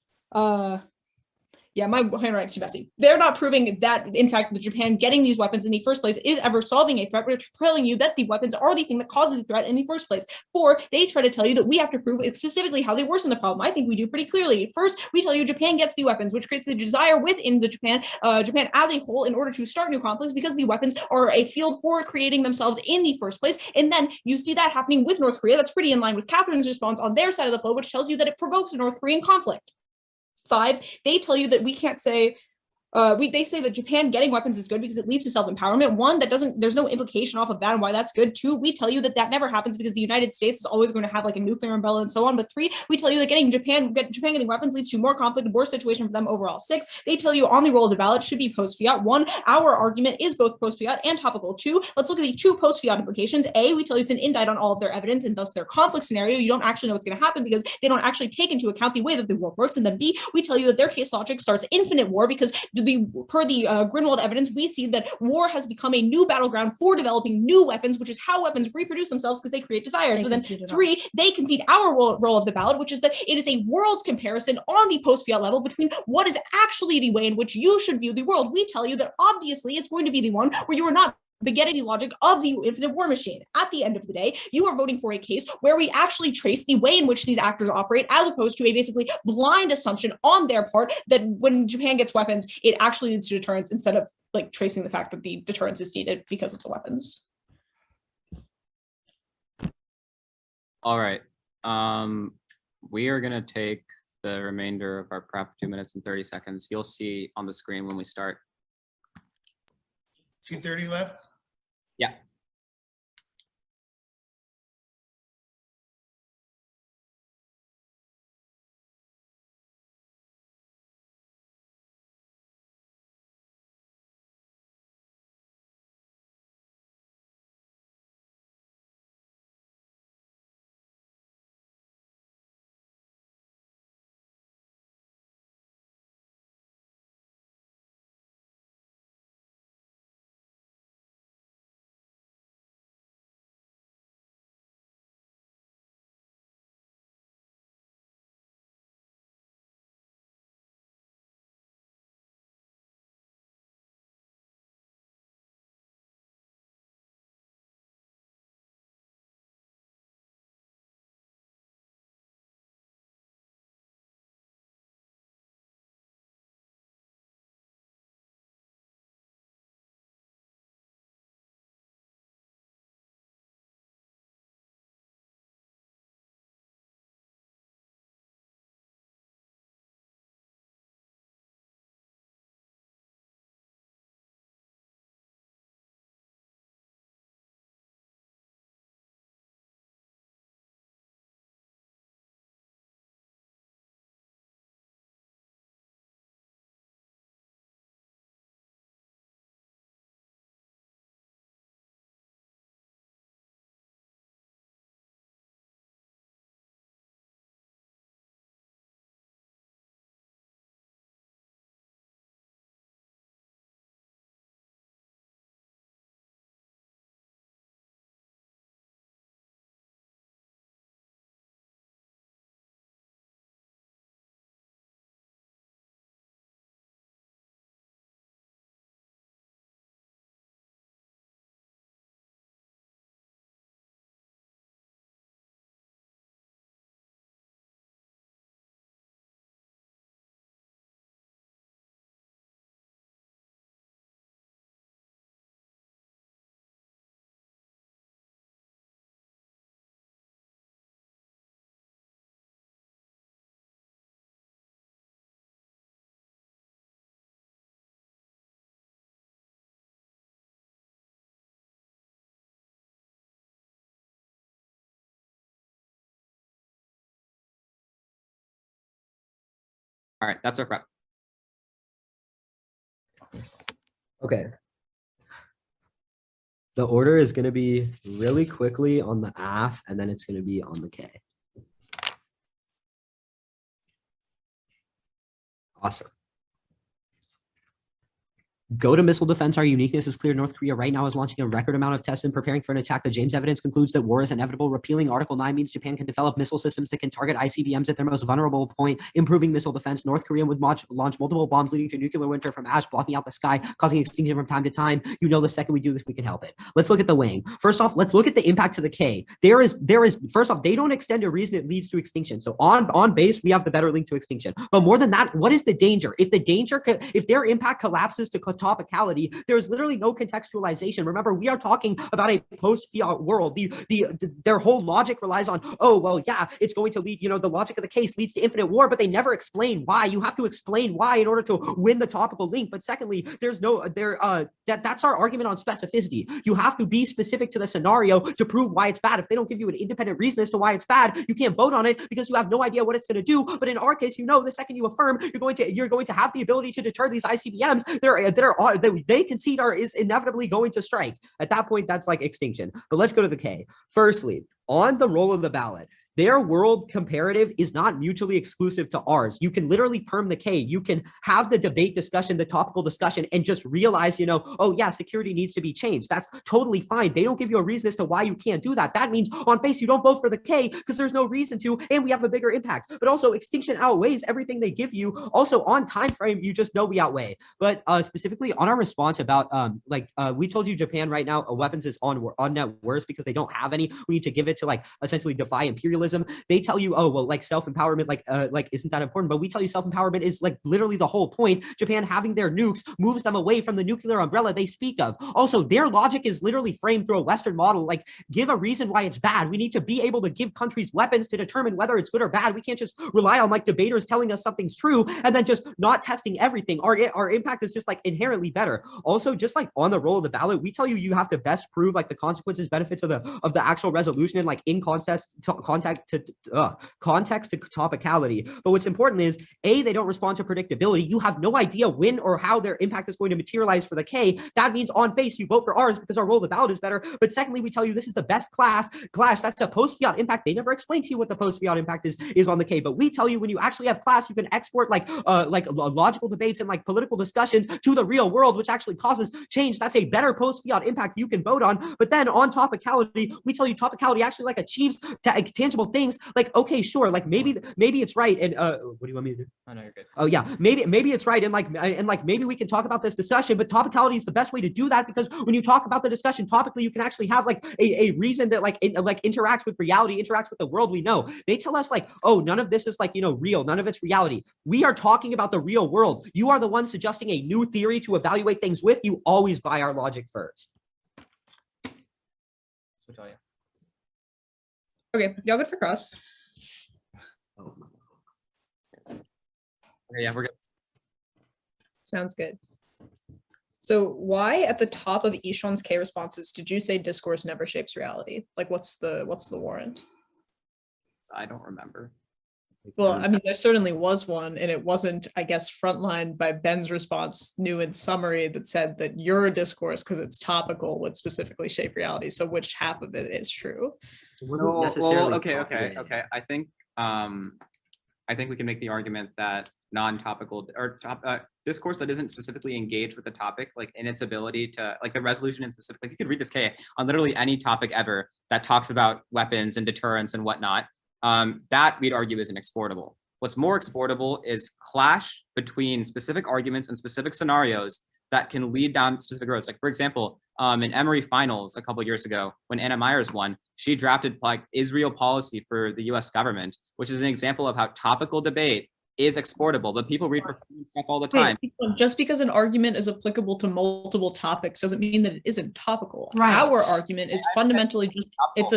Speaker 1: yeah, my handwriting's too messy. They're not proving that, in fact, that Japan getting these weapons in the first place is ever solving a threat. We're telling you that the weapons are the thing that causes the threat in the first place. 4, they try to tell you that we have to prove specifically how they worsen the problem. I think we do pretty clearly. First, we tell you Japan gets the weapons, which creates the desire within the Japan as a whole in order to start new conflicts because the weapons are a field for creating themselves in the first place. And then you see that happening with North Korea. That's pretty in line with Catherine's response on their side of the flow, which tells you that it provokes a North Korean conflict. 5, they tell you that we can't say they say that Japan getting weapons is good because it leads to self-empowerment. 1, there's no implication off of that and why that's good. 2, we tell you that never happens because the United States is always going to have like a nuclear umbrella and so on. But 3, we tell you that Japan getting weapons leads to more conflict and worse situation for them overall. 6, they tell you on the roll of the ballot should be post-fiat. 1, our argument is both post-fiat and topical. 2, let's look at the 2 post-fiat implications. A, we tell you it's an indict on all of their evidence and thus their conflict scenario. You don't actually know what's going to happen because they don't actually take into account the way that the war works. And then B, we tell you that their case logic starts infinite war because per the Grinwald evidence, we see that war has become a new battleground for developing new weapons, which is how weapons reproduce themselves because they create desires. But then 3, they concede our role of the ballot, which is that it is a world comparison on the post-fiat level between what is actually the way in which you should view the world. We tell you that obviously it's going to be the one where you are not begetting the logic of the infinite war machine. At the end of the day, you are voting for a case where we actually trace the way in which these actors operate, as opposed to a basically blind assumption on their part that when Japan gets weapons, it actually leads to deterrence instead of like tracing the fact that the deterrence is needed because of the weapons.
Speaker 8: All right. We are going to take the remainder of our prep 2 minutes and 30 seconds. You'll see on the screen when we start.
Speaker 3: 2:30 left.
Speaker 8: Yeah. All right, that's our prep.
Speaker 2: Okay. The order is going to be really quickly on the AF, and then it's going to be on the K. Awesome. Go to missile defense. Our uniqueness is clear. North Korea right now is launching a record amount of tests and preparing for an attack. The James evidence concludes that war is inevitable. Repealing Article 9 means Japan can develop missile systems that can target ICBMs at their most vulnerable point, improving missile defense. North Korea would launch multiple bombs, leading to nuclear winter from ash, blocking out the sky, causing extinction from time to time. You know, the second we do this, we can help it. Let's look at the wing. First off, let's look at the impact to the K. There is first off, they don't extend a reason it leads to extinction. So on base, we have the better link to extinction. But more than that, what is the danger? If their impact collapses to topicality, there's literally no contextualization. Remember, we are talking about a post-fiat world. Their whole logic relies on, oh, well, yeah, it's going to lead, the logic of the case leads to infinite war, but they never explain why. You have to explain why in order to win the topical link. But secondly, that's our argument on specificity. You have to be specific to the scenario to prove why it's bad. If they don't give you an independent reason as to why it's bad, you can't vote on it because you have no idea what it's going to do. But in our case, the second you affirm, you're going to have the ability to deter these ICBMs that they concede is inevitably going to strike. At that point, that's like extinction. But let's go to the K. Firstly, on the roll of the ballot, their world comparative is not mutually exclusive to ours. You can literally perm the K. You can have the debate discussion, the topical discussion, and just realize, oh yeah, security needs to be changed. That's totally fine. They don't give you a reason as to why you can't do that. That means on face, you don't vote for the K because there's no reason to, and we have a bigger impact. But also extinction outweighs everything they give you. Also on time frame, you just know we outweigh. But specifically on our response about, we told you Japan right now, weapons is on net worse because they don't have any. We need to give it to essentially defy imperialism. They tell you, oh, well, self-empowerment, isn't that important? But we tell you self-empowerment is literally the whole point. Japan having their nukes moves them away from the nuclear umbrella they speak of. Also, their logic is literally framed through a Western model. Give a reason why it's bad. We need to be able to give countries weapons to determine whether it's good or bad. We can't just rely on debaters telling us something's true and then just not testing everything. Our impact is just inherently better. Also, just on the roll of the ballot, we tell you you have to best prove the consequences, benefits of the actual resolution and in context to topicality. But what's important is they don't respond to predictability. You have no idea when or how their impact is going to materialize for the K. That means on face you vote for ours because our roll of the ballot is better. But secondly, we tell you this is the best clash. That's a post-fiat impact. They never explain to you what the post-fiat impact is on the K. But we tell you when you actually have class, you can export logical debates and political discussions to the real world, which actually causes change. That's a better post-fiat impact you can vote on. But then on topicality, we tell you topicality actually achieves tangible things. Okay, sure, maybe it's right. And what do you want me to do?
Speaker 4: Oh no, you're good.
Speaker 2: Oh yeah, maybe it's right. And maybe we can talk about this discussion, but topicality is the best way to do that because when you talk about the discussion topically, you can actually have a reason that interacts with reality, interacts with the world we know. They tell us oh, none of this is real, none of it's reality. We are talking about the real world. You are the one suggesting a new theory to evaluate things with. You always buy our logic first.
Speaker 4: Switch audio.
Speaker 1: Okay, y'all good for cross?
Speaker 2: Oh,
Speaker 8: Okay, yeah, we're good.
Speaker 1: Sounds good. So why at the top of Ishan's K responses did you say discourse never shapes reality? What's the warrant?
Speaker 8: I don't remember.
Speaker 1: Well, I mean, there certainly was one, and it wasn't, I guess, frontlined by Ben's response, new in summary, that said that your discourse, because it's topical, would specifically shape reality. So which half of it is true?
Speaker 8: Okay. I think we can make the argument that non-topical or discourse that isn't specifically engaged with the topic, in its ability to, the resolution in specific, you could read this K on literally any topic ever that talks about weapons and deterrence and whatnot. That we'd argue isn't exportable. What's more exportable is clash between specific arguments and specific scenarios that can lead down specific roads. For example, in Emory finals a couple of years ago, when Anna Myers won, she drafted Israel policy for the US government, which is an example of how topical debate is exportable, but people read performance stuff all the time.
Speaker 1: Just because an argument is applicable to multiple topics doesn't mean that it isn't topical.
Speaker 5: Right.
Speaker 1: Our argument is fundamentally just it's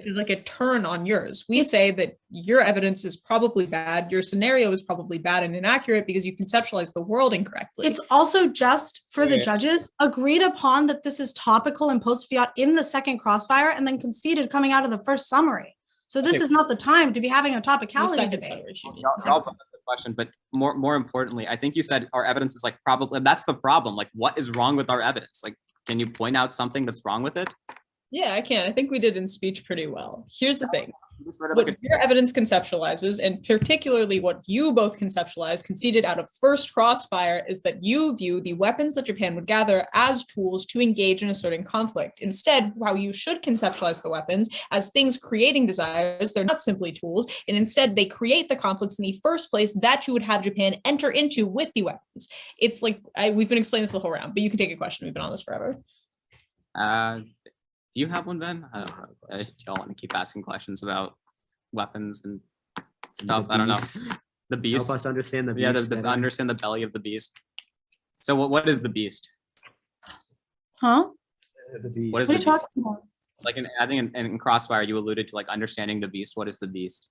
Speaker 1: like a turn on yours. We say that your evidence is probably bad, your scenario is probably bad and inaccurate because you conceptualize the world incorrectly.
Speaker 5: It's also just for the judges agreed upon that this is topical and post-fiat in the second crossfire and then conceded coming out of the first summary. So this is not the time to be having a topicality debate.
Speaker 8: question, but more importantly, I think you said our evidence is like probably, that's the problem. Like, what is wrong with our evidence? Like, can you point out something that's wrong with it?
Speaker 1: Yeah, I can. I think we did in speech pretty well. Here's the thing.
Speaker 8: You just read it
Speaker 1: What
Speaker 8: like
Speaker 1: your evidence conceptualizes, and particularly what you both conceptualize, conceded out of first crossfire, is that you view the weapons that Japan would gather as tools to engage in a certain conflict. Instead, how you should conceptualize the weapons as things creating desires, they're not simply tools, and instead they create the conflicts in the first place that you would have Japan enter into with the weapons. It's like, we've been explaining this the whole round, but you can take a question. We've been on this forever.
Speaker 8: Do you have one, Ben? I don't know. I don't want to keep asking questions about weapons and stuff. I don't know. The beast.
Speaker 2: Help us understand the beast.
Speaker 8: Yeah, the
Speaker 2: better.
Speaker 8: understand the belly of the beast. So what is the beast?
Speaker 5: Huh?
Speaker 2: The beast.
Speaker 8: What is
Speaker 5: What are
Speaker 8: the
Speaker 5: you talking about?
Speaker 8: like? I think in Crossfire you alluded to like understanding the beast. What is the beast?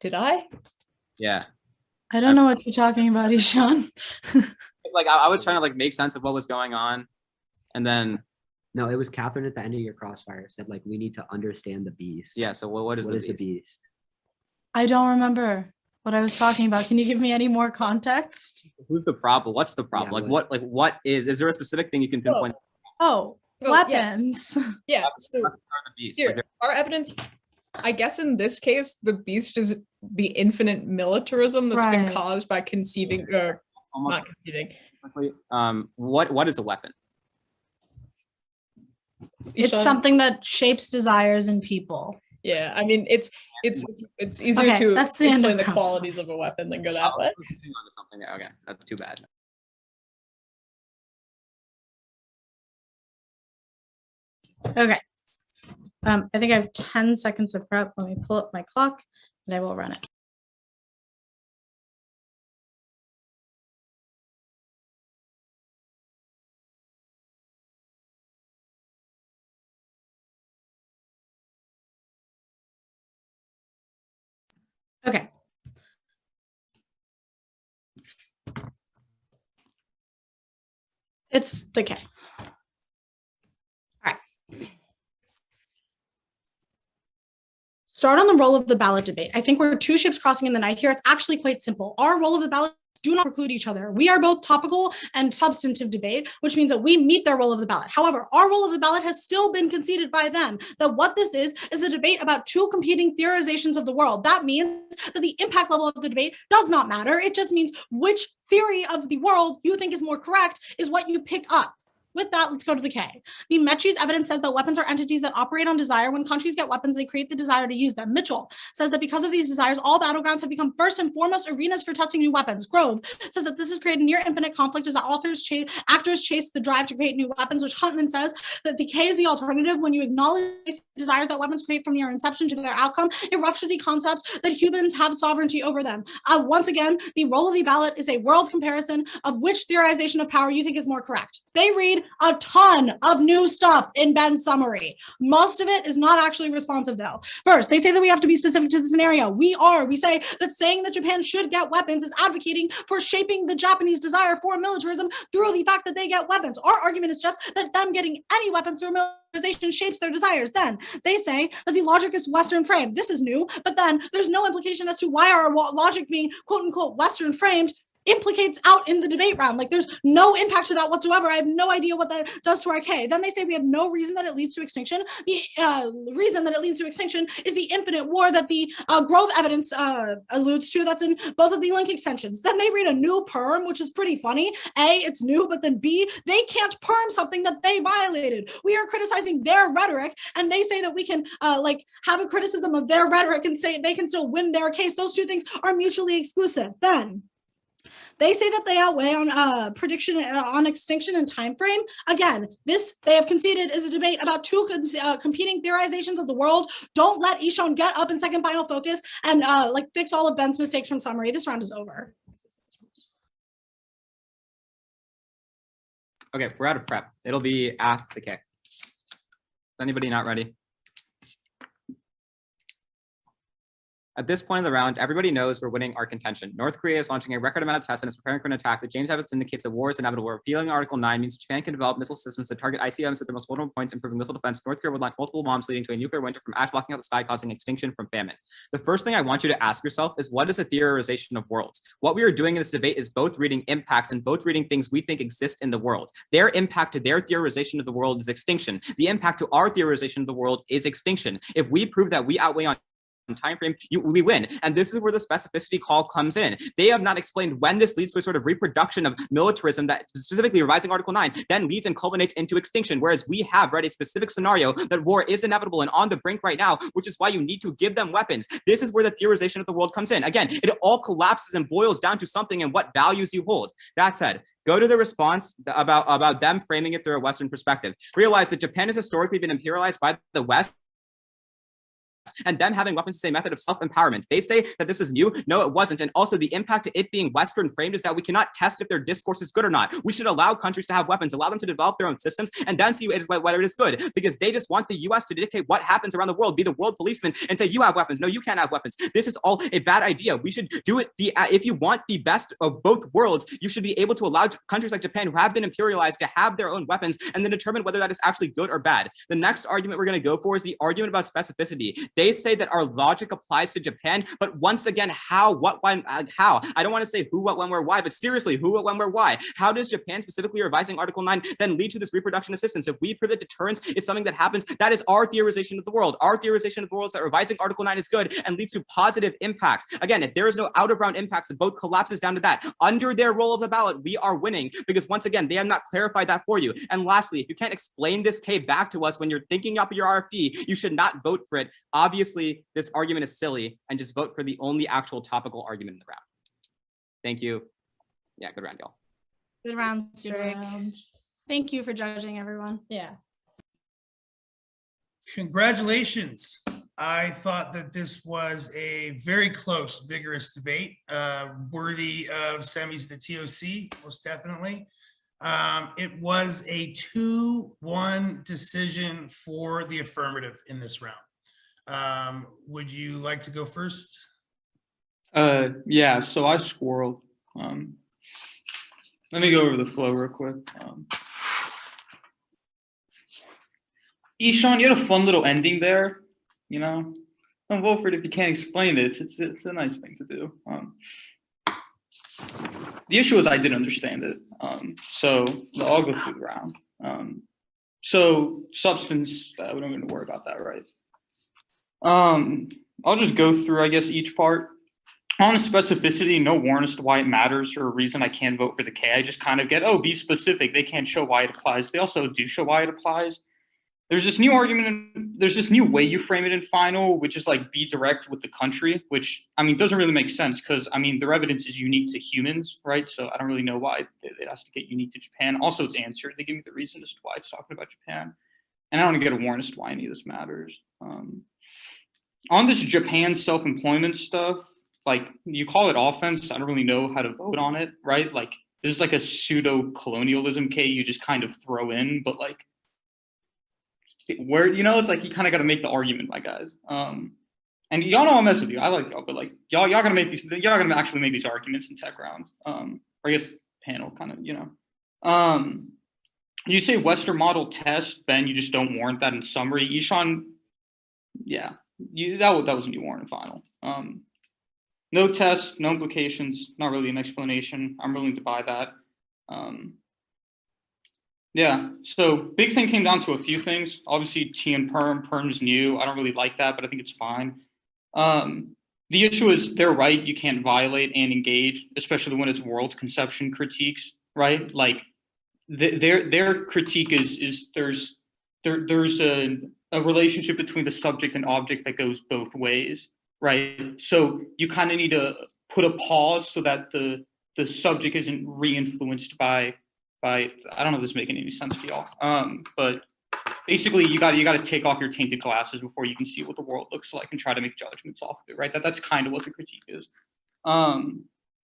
Speaker 1: Did I?
Speaker 8: Yeah,
Speaker 5: I don't know what you're talking about, Ishan.
Speaker 8: it's like I was trying to like make sense of what was going on, and then
Speaker 2: No, it was Catherine at the end of your crossfire said like we need to understand the beast.
Speaker 8: yeah. So what is
Speaker 2: What
Speaker 8: the
Speaker 2: is the
Speaker 8: beast?
Speaker 2: beast?
Speaker 5: I don't remember what I was talking about. Can you give me any more context?
Speaker 8: Who's the problem? What's the problem?
Speaker 2: Yeah,
Speaker 8: Like what is? Is there a specific thing you can pinpoint?
Speaker 5: Oh,
Speaker 1: Oh,
Speaker 5: weapons.
Speaker 1: Yeah. So
Speaker 8: The beast.
Speaker 1: here,
Speaker 8: Like,
Speaker 1: our evidence, I guess in this case, the beast is the infinite militarism that's been
Speaker 5: Right.
Speaker 1: caused by conceiving, or
Speaker 8: almost
Speaker 1: not conceiving.
Speaker 8: quickly, what is a weapon?
Speaker 5: It's
Speaker 1: Ishan?
Speaker 5: something that shapes desires in people.
Speaker 1: Yeah, I mean, it's easier
Speaker 5: Okay,
Speaker 1: to
Speaker 5: that's the end
Speaker 1: explain
Speaker 5: of
Speaker 1: the
Speaker 5: Crossfire.
Speaker 1: qualities of a weapon than go that way.
Speaker 8: Oh, hang on to something there. Okay, that's too bad.
Speaker 5: Okay. I think I have 10 seconds of prep. Let me pull up my clock and I will run it. Okay. It's the K. All right. Start on the role of the ballot debate. I think we're two ships crossing in the night here. It's actually quite simple. Our role of the ballot do not preclude each other. We are both topical and substantive debate, which means that we meet their role of the ballot. However, our role of the ballot has still been conceded by them, that what this is a debate about two competing theorizations of the world. That means that the impact level of the debate does not matter. It just means which theory of the world you think is more correct is what you pick up. With that, let's go to the K. The Metri's evidence says that weapons are entities that operate on desire. When countries get weapons, they create the desire to use them. Mitchell says that because of these desires, all battlegrounds have become first and foremost arenas for testing new weapons. Grove says that this has created near infinite conflict as actors chase the drive to create new weapons, which Huntman says that the K is the alternative. When you acknowledge the desires that weapons create from their inception to their outcome, it ruptures the concept that humans have sovereignty over them. Once again, the role of the ballot is a world comparison of which theorization of power you think is more correct. They read a ton of new stuff in Ben's summary. Most of it is not actually responsive though. First, they say that we have to be specific to the scenario. We say that saying that Japan should get weapons is advocating for shaping the Japanese desire for militarism through the fact that they get weapons. Our argument is just that them getting any weapons through militarization shapes their desires. Then they say that the logic is Western framed. This is new, but then there's no implication as to why our logic being quote unquote Western framed implicates out in the debate round. Like there's no impact to that whatsoever. I have no idea what that does to our K. Then they say we have no reason that it leads to extinction. The reason that it leads to extinction is the infinite war that the Grove evidence alludes to. That's in both of the link extensions. Then they read a new perm, which is pretty funny. A, it's new, but then B, they can't perm something that they violated. We are criticizing their rhetoric, and they say that we can like have a criticism of their rhetoric and say they can still win their case. Those two things are mutually exclusive. Then they say that they outweigh on prediction on extinction and time frame. Again, this they have conceded is a debate about two competing theorizations of the world. Don't let Ishon get up in second final focus and like fix all of Ben's mistakes from summary. This round is over.
Speaker 8: Okay, we're out of prep. It'll be after the K. Is anybody not ready? At this point in the round, everybody knows we're winning our contention. North Korea is launching a record amount of tests and is preparing for an attack that James Evans indicates that war is inevitable. Repealing Article 9 means Japan can develop missile systems that target ICBMs at their most vulnerable points, improving missile defense. North Korea would launch multiple bombs, leading to a nuclear winter from ash blocking out the sky, causing extinction from famine. The first thing I want you to ask yourself is, what is a theorization of worlds? What we are doing in this debate is both reading impacts and both reading things we think exist in the world. Their impact to their theorization of the world is extinction. The impact to our theorization of the world is extinction. If we prove that we outweigh on time frame, we win. And this is where the specificity call comes in. They have not explained when this leads to a sort of reproduction of militarism that specifically revising Article 9 then leads and culminates into extinction, whereas we have read a specific scenario that war is inevitable and on the brink right now, which is why you need to give them weapons. This is where the theorization of the world comes in. Again, it all collapses and boils down to something and what values you hold. That said, go to the response about them framing it through a Western perspective. Realize that Japan has historically been imperialized by the West, and them having weapons is a method of self-empowerment. They say that this is new. No, it wasn't. And also the impact to it being Western framed is that we cannot test if their discourse is good or not. We should allow countries to have weapons, allow them to develop their own systems, and then see whether it is good. Because they just want the US to dictate what happens around the world, be the world policeman, and say, you have weapons. No, you can't have weapons. This is all a bad idea. We should do it. If you want the best of both worlds, you should be able to allow countries like Japan, who have been imperialized, to have their own weapons, and then determine whether that is actually good or bad. The next argument we're going to go for is the argument about specificity. They say that our logic applies to Japan, but once again, how, what, when, how? I don't want to say who, what, when, where, why, but seriously, who, what, when, where, why? How does Japan specifically revising Article 9 then lead to this reproduction of systems? If we prove that deterrence is something that happens, that is our theorization of the world. Our theorization of the world is that revising Article 9 is good and leads to positive impacts. Again, if there is no out-of-round impacts, it both collapses down to that. Under their roll of the ballot, we are winning, because once again, they have not clarified that for you. And lastly, if you can't explain this K back to us when you're thinking up your RFP, you should not vote for it. Obviously, this argument is silly, and just vote for the only actual topical argument in the round. Thank you. Yeah, good round, y'all.
Speaker 5: Good round,
Speaker 1: Good
Speaker 5: Strake.
Speaker 1: round.
Speaker 5: Thank you for judging, everyone.
Speaker 1: Yeah.
Speaker 3: Congratulations. I thought that this was a very close, vigorous debate, worthy of semis to TOC, most definitely. It was a 2-1 decision for the affirmative in this round. Would you like to go first?
Speaker 7: Yeah, so I squirreled. Let me go over the flow real quick. Ishan, you had a fun little ending there, you know? Don't vote for it if you can't explain it. It's a nice thing to do. The issue is I didn't understand it. So I'll go through the round. So substance, we don't need to worry about that, right? I'll just go through, I guess, each part. On specificity, no warrant as to why it matters or a reason I can't vote for the K. I just kind of get, oh, be specific. They can't show why it applies. They also do show why it applies. There's this new argument, there's this new way you frame it in final, which is like be direct with the country, which, I mean, doesn't really make sense because, I mean, their evidence is unique to humans, right? So I don't really know why it has to get unique to Japan. Also, it's answered. They give me the reason as to why it's talking about Japan. And I don't get a warrant as to why any of this matters. On this Japan self-employment stuff, like you call it offense, I don't really know how to vote on it, right? Like this is like a pseudo-colonialism K you just kind of throw in, but like, where, you know, it's like you kind of got to make the argument, my guys. And y'all know I'll mess with you. I like y'all, but like y'all gonna make these, y'all gonna actually make these arguments in tech rounds. Or I guess panel kind of, you know. You say Western model test, Ben, you just don't warrant that in summary. Ishan, yeah, that wasn't your warrant in final. No test, no implications, not really an explanation. I'm willing to buy that. Yeah, so big thing came down to a few things. Obviously, T and Perm's new. I don't really like that, but I think it's fine. The issue is they're right. You can't violate and engage, especially when it's world conception critiques, right? Like their critique is there's a relationship between the subject and object that goes both ways, right? So you kind of need to put a pause so that the subject isn't re-influenced by I don't know if this is making any sense to y'all, but basically you got to take off your tainted glasses before you can see what the world looks like and try to make judgments off of it, right? That's kind of what the critique is.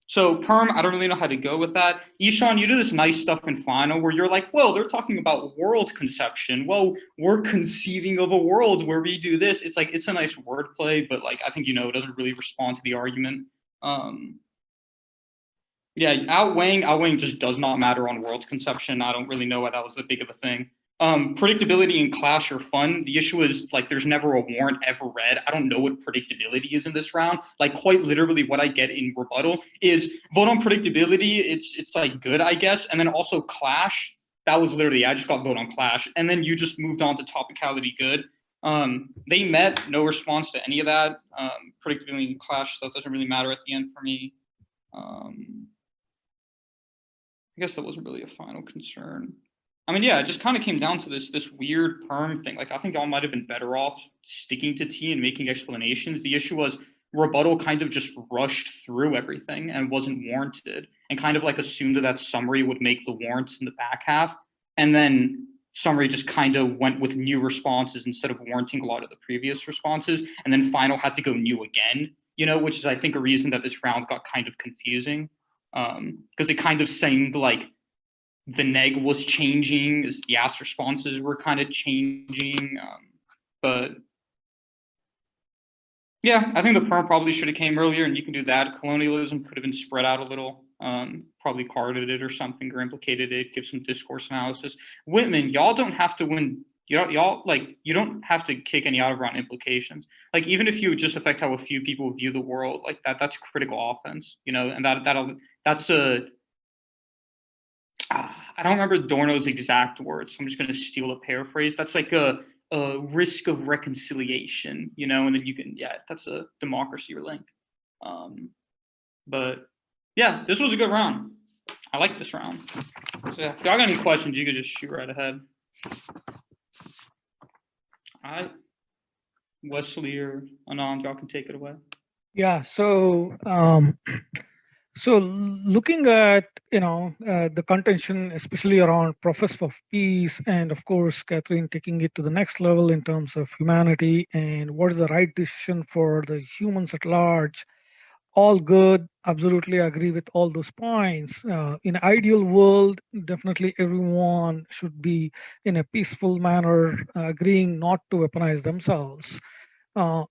Speaker 7: So Perm, I don't really know how to go with that. Ishan, you do this nice stuff in final where you're like, well, they're talking about world conception. Well, we're conceiving of a world where we do this. It's like, it's a nice wordplay, but like, I think, it doesn't really respond to the argument. Yeah, outweighing just does not matter on world conception. I don't really know why that was that big of a thing. Predictability and clash are fun. The issue is like there's never a warrant ever read. I don't know what predictability is in this round. Like quite literally what I get in rebuttal is vote on predictability. It's like good, I guess. And then also clash. That was literally, I just got vote on clash. And then you just moved on to topicality good. They met, no response to any of that. Predictability and clash stuff doesn't really matter at the end for me. I guess that wasn't really a final concern. I mean, yeah, it just kind of came down to this weird perm thing. Like, I think y'all might have been better off sticking to T and making explanations. The issue was rebuttal kind of just rushed through everything and wasn't warranted and kind of like assumed that summary would make the warrants in the back half. And then summary just kind of went with new responses instead of warranting a lot of the previous responses. And then final had to go new again, which is, I think, a reason that this round got kind of confusing. Because it kind of seemed like the neg was changing as the ask responses were kind of changing. But yeah, I think the perm probably should have came earlier, and you can do that. Colonialism could have been spread out a little, probably carded it or something, or implicated it, give some discourse analysis. Whitman, y'all don't have to win. You don't have to kick any out of round implications. Like, even if you just affect how a few people view the world, like that's critical offense, and that's a, I don't remember Dorno's exact words, so I'm just going to steal a paraphrase. That's like a risk of reconciliation, and then you can, that's a democracy link. But yeah, this was a good round. I like this round. So yeah, if y'all got any questions, you could just shoot right ahead. All right, Wesley or Anand, y'all can take it away.
Speaker 6: Yeah. So, looking at the contention, especially around profess for peace, and of course, Catherine taking it to the next level in terms of humanity and what is the right decision for the humans at large. All good. Absolutely agree with all those points. In an ideal world, definitely everyone should be in a peaceful manner, agreeing not to weaponize themselves.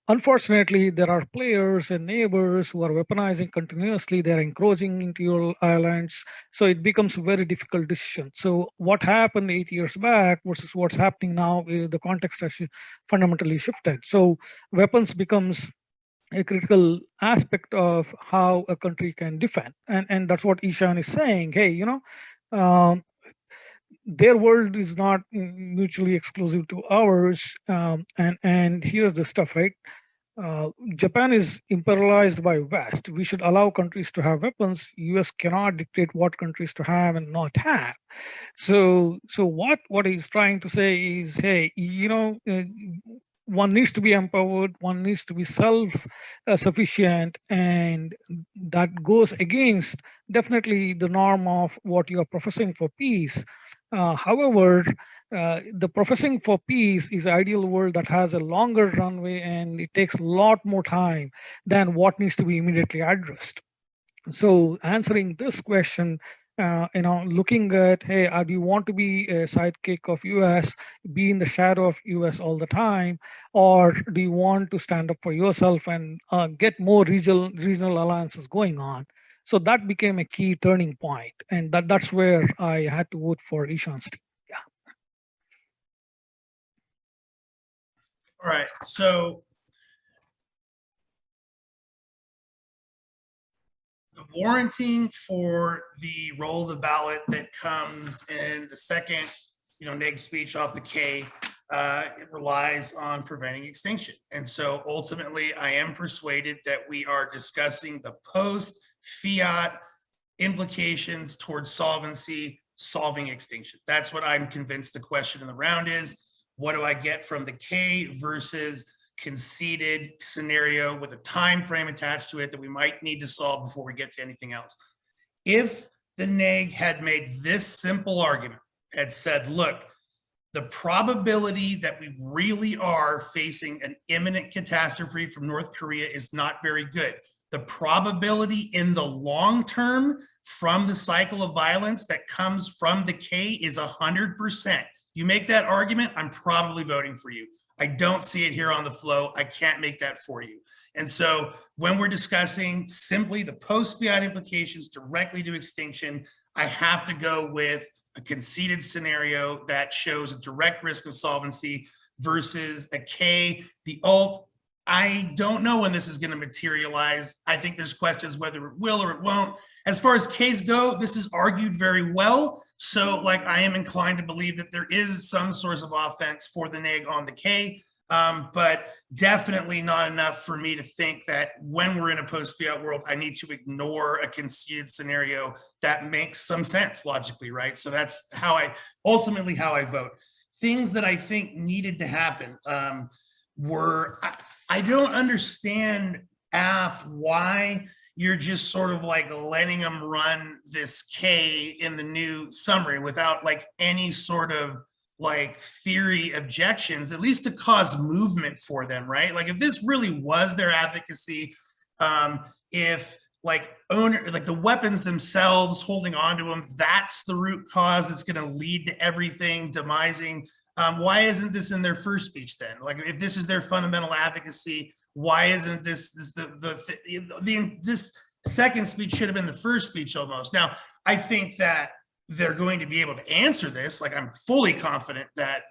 Speaker 6: Unfortunately, there are players and neighbors who are weaponizing continuously. They're encroaching into your islands. So it becomes a very difficult decision. So what happened 8 years back versus what's happening now, the context has fundamentally shifted. So weapons becomes a critical aspect of how a country can defend. And that's what Ishan is saying. Hey, their world is not mutually exclusive to ours. And here's the stuff, right? Japan is imperialized by West. We should allow countries to have weapons. US cannot dictate what countries to have and not have. So what he's trying to say is, hey, one needs to be empowered, one needs to be self-sufficient, and that goes against definitely the norm of what you are professing for peace. However, the professing for peace is an ideal world that has a longer runway, and it takes a lot more time than what needs to be immediately addressed. So answering this question, looking at, hey, do you want to be a sidekick of US, be in the shadow of US all the time, or do you want to stand up for yourself and get more regional alliances going on? So that became a key turning point, and that's where I had to vote for Ishan's team. Yeah.
Speaker 3: All right, so the warranting for the roll of the ballot that comes in the second, neg speech off the K, it relies on preventing extinction. And so ultimately, I am persuaded that we are discussing the post-fiat implications towards solvency, solving extinction. That's what I'm convinced the question in the round is. What do I get from the K versus conceded scenario with a time frame attached to it that we might need to solve before we get to anything else? If the neg had made this simple argument, had said, look, the probability that we really are facing an imminent catastrophe from North Korea is not very good. the probability in the long term from the cycle of violence that comes from the K is 100%. You make that argument, I'm probably voting for you. I don't see it here on the flow. I can't make that for you. And so when we're discussing simply the post-fiat implications directly to extinction, I have to go with a conceded scenario that shows a direct risk of solvency versus a K. The alt, I don't know when this is going to materialize. I think there's questions whether it will or it won't. As far as Ks go, this is argued very well. So like I am inclined to believe that there is some source of offense for the neg on the K, but definitely not enough for me to think that when we're in a post-fiat world, I need to ignore a conceded scenario that makes some sense logically, right? So that's ultimately how I vote. Things that I think needed to happen were, I don't understand, why you're just sort of like letting them run this K in the new summary without like any sort of like theory objections, at least to cause movement for them, right? Like if this really was their advocacy, if like the weapons themselves holding on to them, that's the root cause that's going to lead to everything demising. Why isn't this in their first speech then? Like if this is their fundamental advocacy, why isn't this this second speech should have been the first speech almost? Now, I think that they're going to be able to answer this. Like I'm fully confident that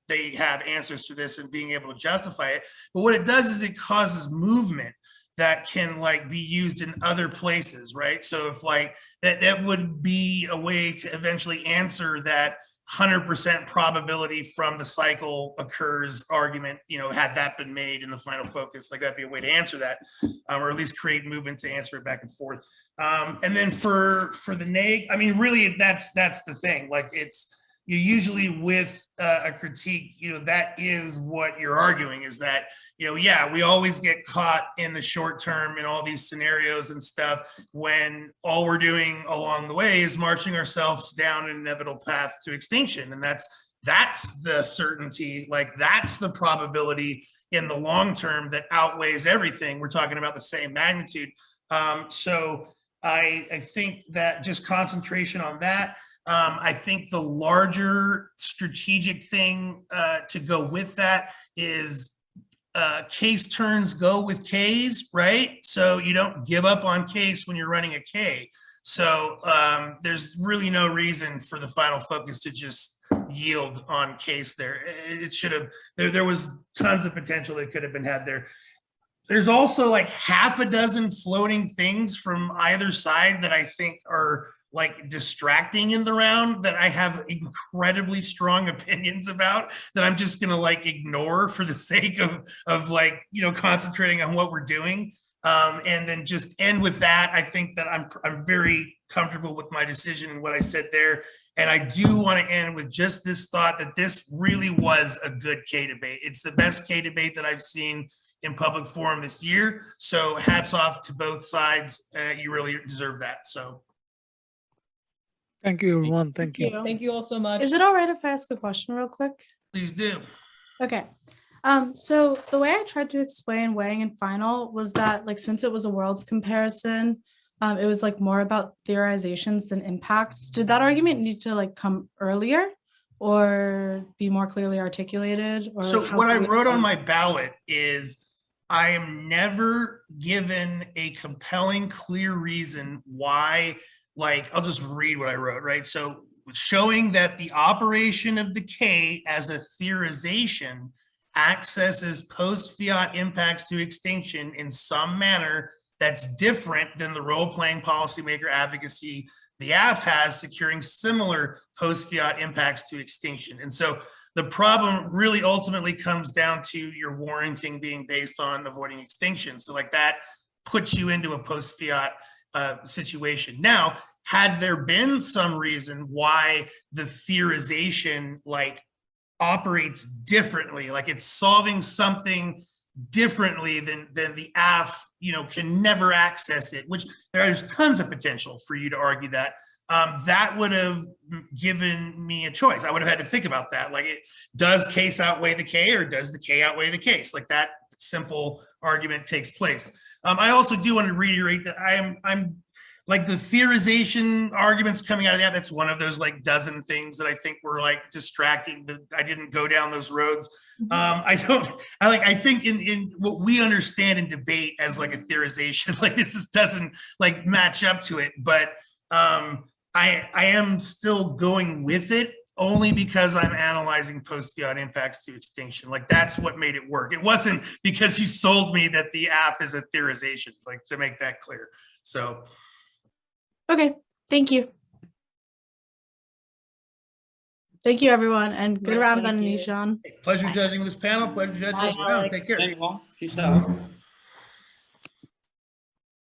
Speaker 3: they have answers to this and being able to justify it. But what it does is it causes movement that can like be used in other places, right? So if like that would be a way to eventually answer that 100% probability from the cycle occurs argument, you know, had that been made in the final focus, like that'd be a way to answer that, or at least create movement to answer it back and forth. And then for the neg, I mean, really, that's the thing. Like it's, you usually with a critique, you know, that is what you're arguing is that, you know, yeah, we always get caught in the short term in all these scenarios and stuff when all we're doing along the way is marching ourselves down an inevitable path to extinction. And that's the certainty, like that's the probability in the long term that outweighs everything. We're talking about the same magnitude. So I think that just concentration on that. I think the larger strategic thing to go with that is case turns go with Ks, right? So you don't give up on case when you're running a K. So there's really no reason for the final focus to just yield on case there. It should have, there was tons of potential that could have been had there. There's also like half a dozen floating things from either side that I think are like distracting in the round that I have incredibly strong opinions about that I'm just gonna like ignore for the sake of like, you know, concentrating on what we're doing. And then just end with that. I think that I'm very comfortable with my decision and what I said there. And I do want to end with just this thought that this really was a good K debate. It's the best K debate that I've seen in public forum this year. So hats off to both sides. You really deserve that. So.
Speaker 6: Thank you, everyone. Thank you.
Speaker 1: Thank you all so much.
Speaker 5: Is it all right if I ask a question real quick?
Speaker 3: Please do.
Speaker 5: Okay. So the way I tried to explain weighing and final was that like since it was a worlds comparison, it was like more about theorizations than impacts. Did that argument need to like come earlier or be more clearly articulated? Or
Speaker 3: so what I wrote on my ballot is I am never given a compelling, clear reason why. Like, I'll just read what I wrote, right? So showing that the operation of the K as a theorization accesses post-fiat impacts to extinction in some manner that's different than the role-playing policymaker advocacy the AF has securing similar post-fiat impacts to extinction. And so the problem really ultimately comes down to your warranting being based on avoiding extinction. So like that puts you into a post-fiat situation. Now, had there been some reason why the theorization like operates differently, like it's solving something differently than the AF, you know, can never access it, which there's tons of potential for you to argue that, that would have given me a choice. I would have had to think about that. Like, does case outweigh the K or does the K outweigh the case? Like that simple argument takes place. I also do want to reiterate that I'm like the theorization arguments coming out of that. That's one of those like dozen things that I think were like distracting. That I didn't go down those roads. I think in what we understand in debate as like a theorization, like this just doesn't like match up to it. But I am still going with it only because I'm analyzing post-fiat impacts to extinction. Like that's what made it work. It wasn't because you sold me that the app is a theorization, like to make that clear. So.
Speaker 5: Okay, thank you. Thank you, everyone, and good
Speaker 1: Right,
Speaker 5: round, Ben
Speaker 1: thank
Speaker 5: and
Speaker 1: you.
Speaker 5: Nishan.
Speaker 3: Pleasure judging this panel. Pleasure judging this round. Take care.
Speaker 7: Thank you all. Peace out.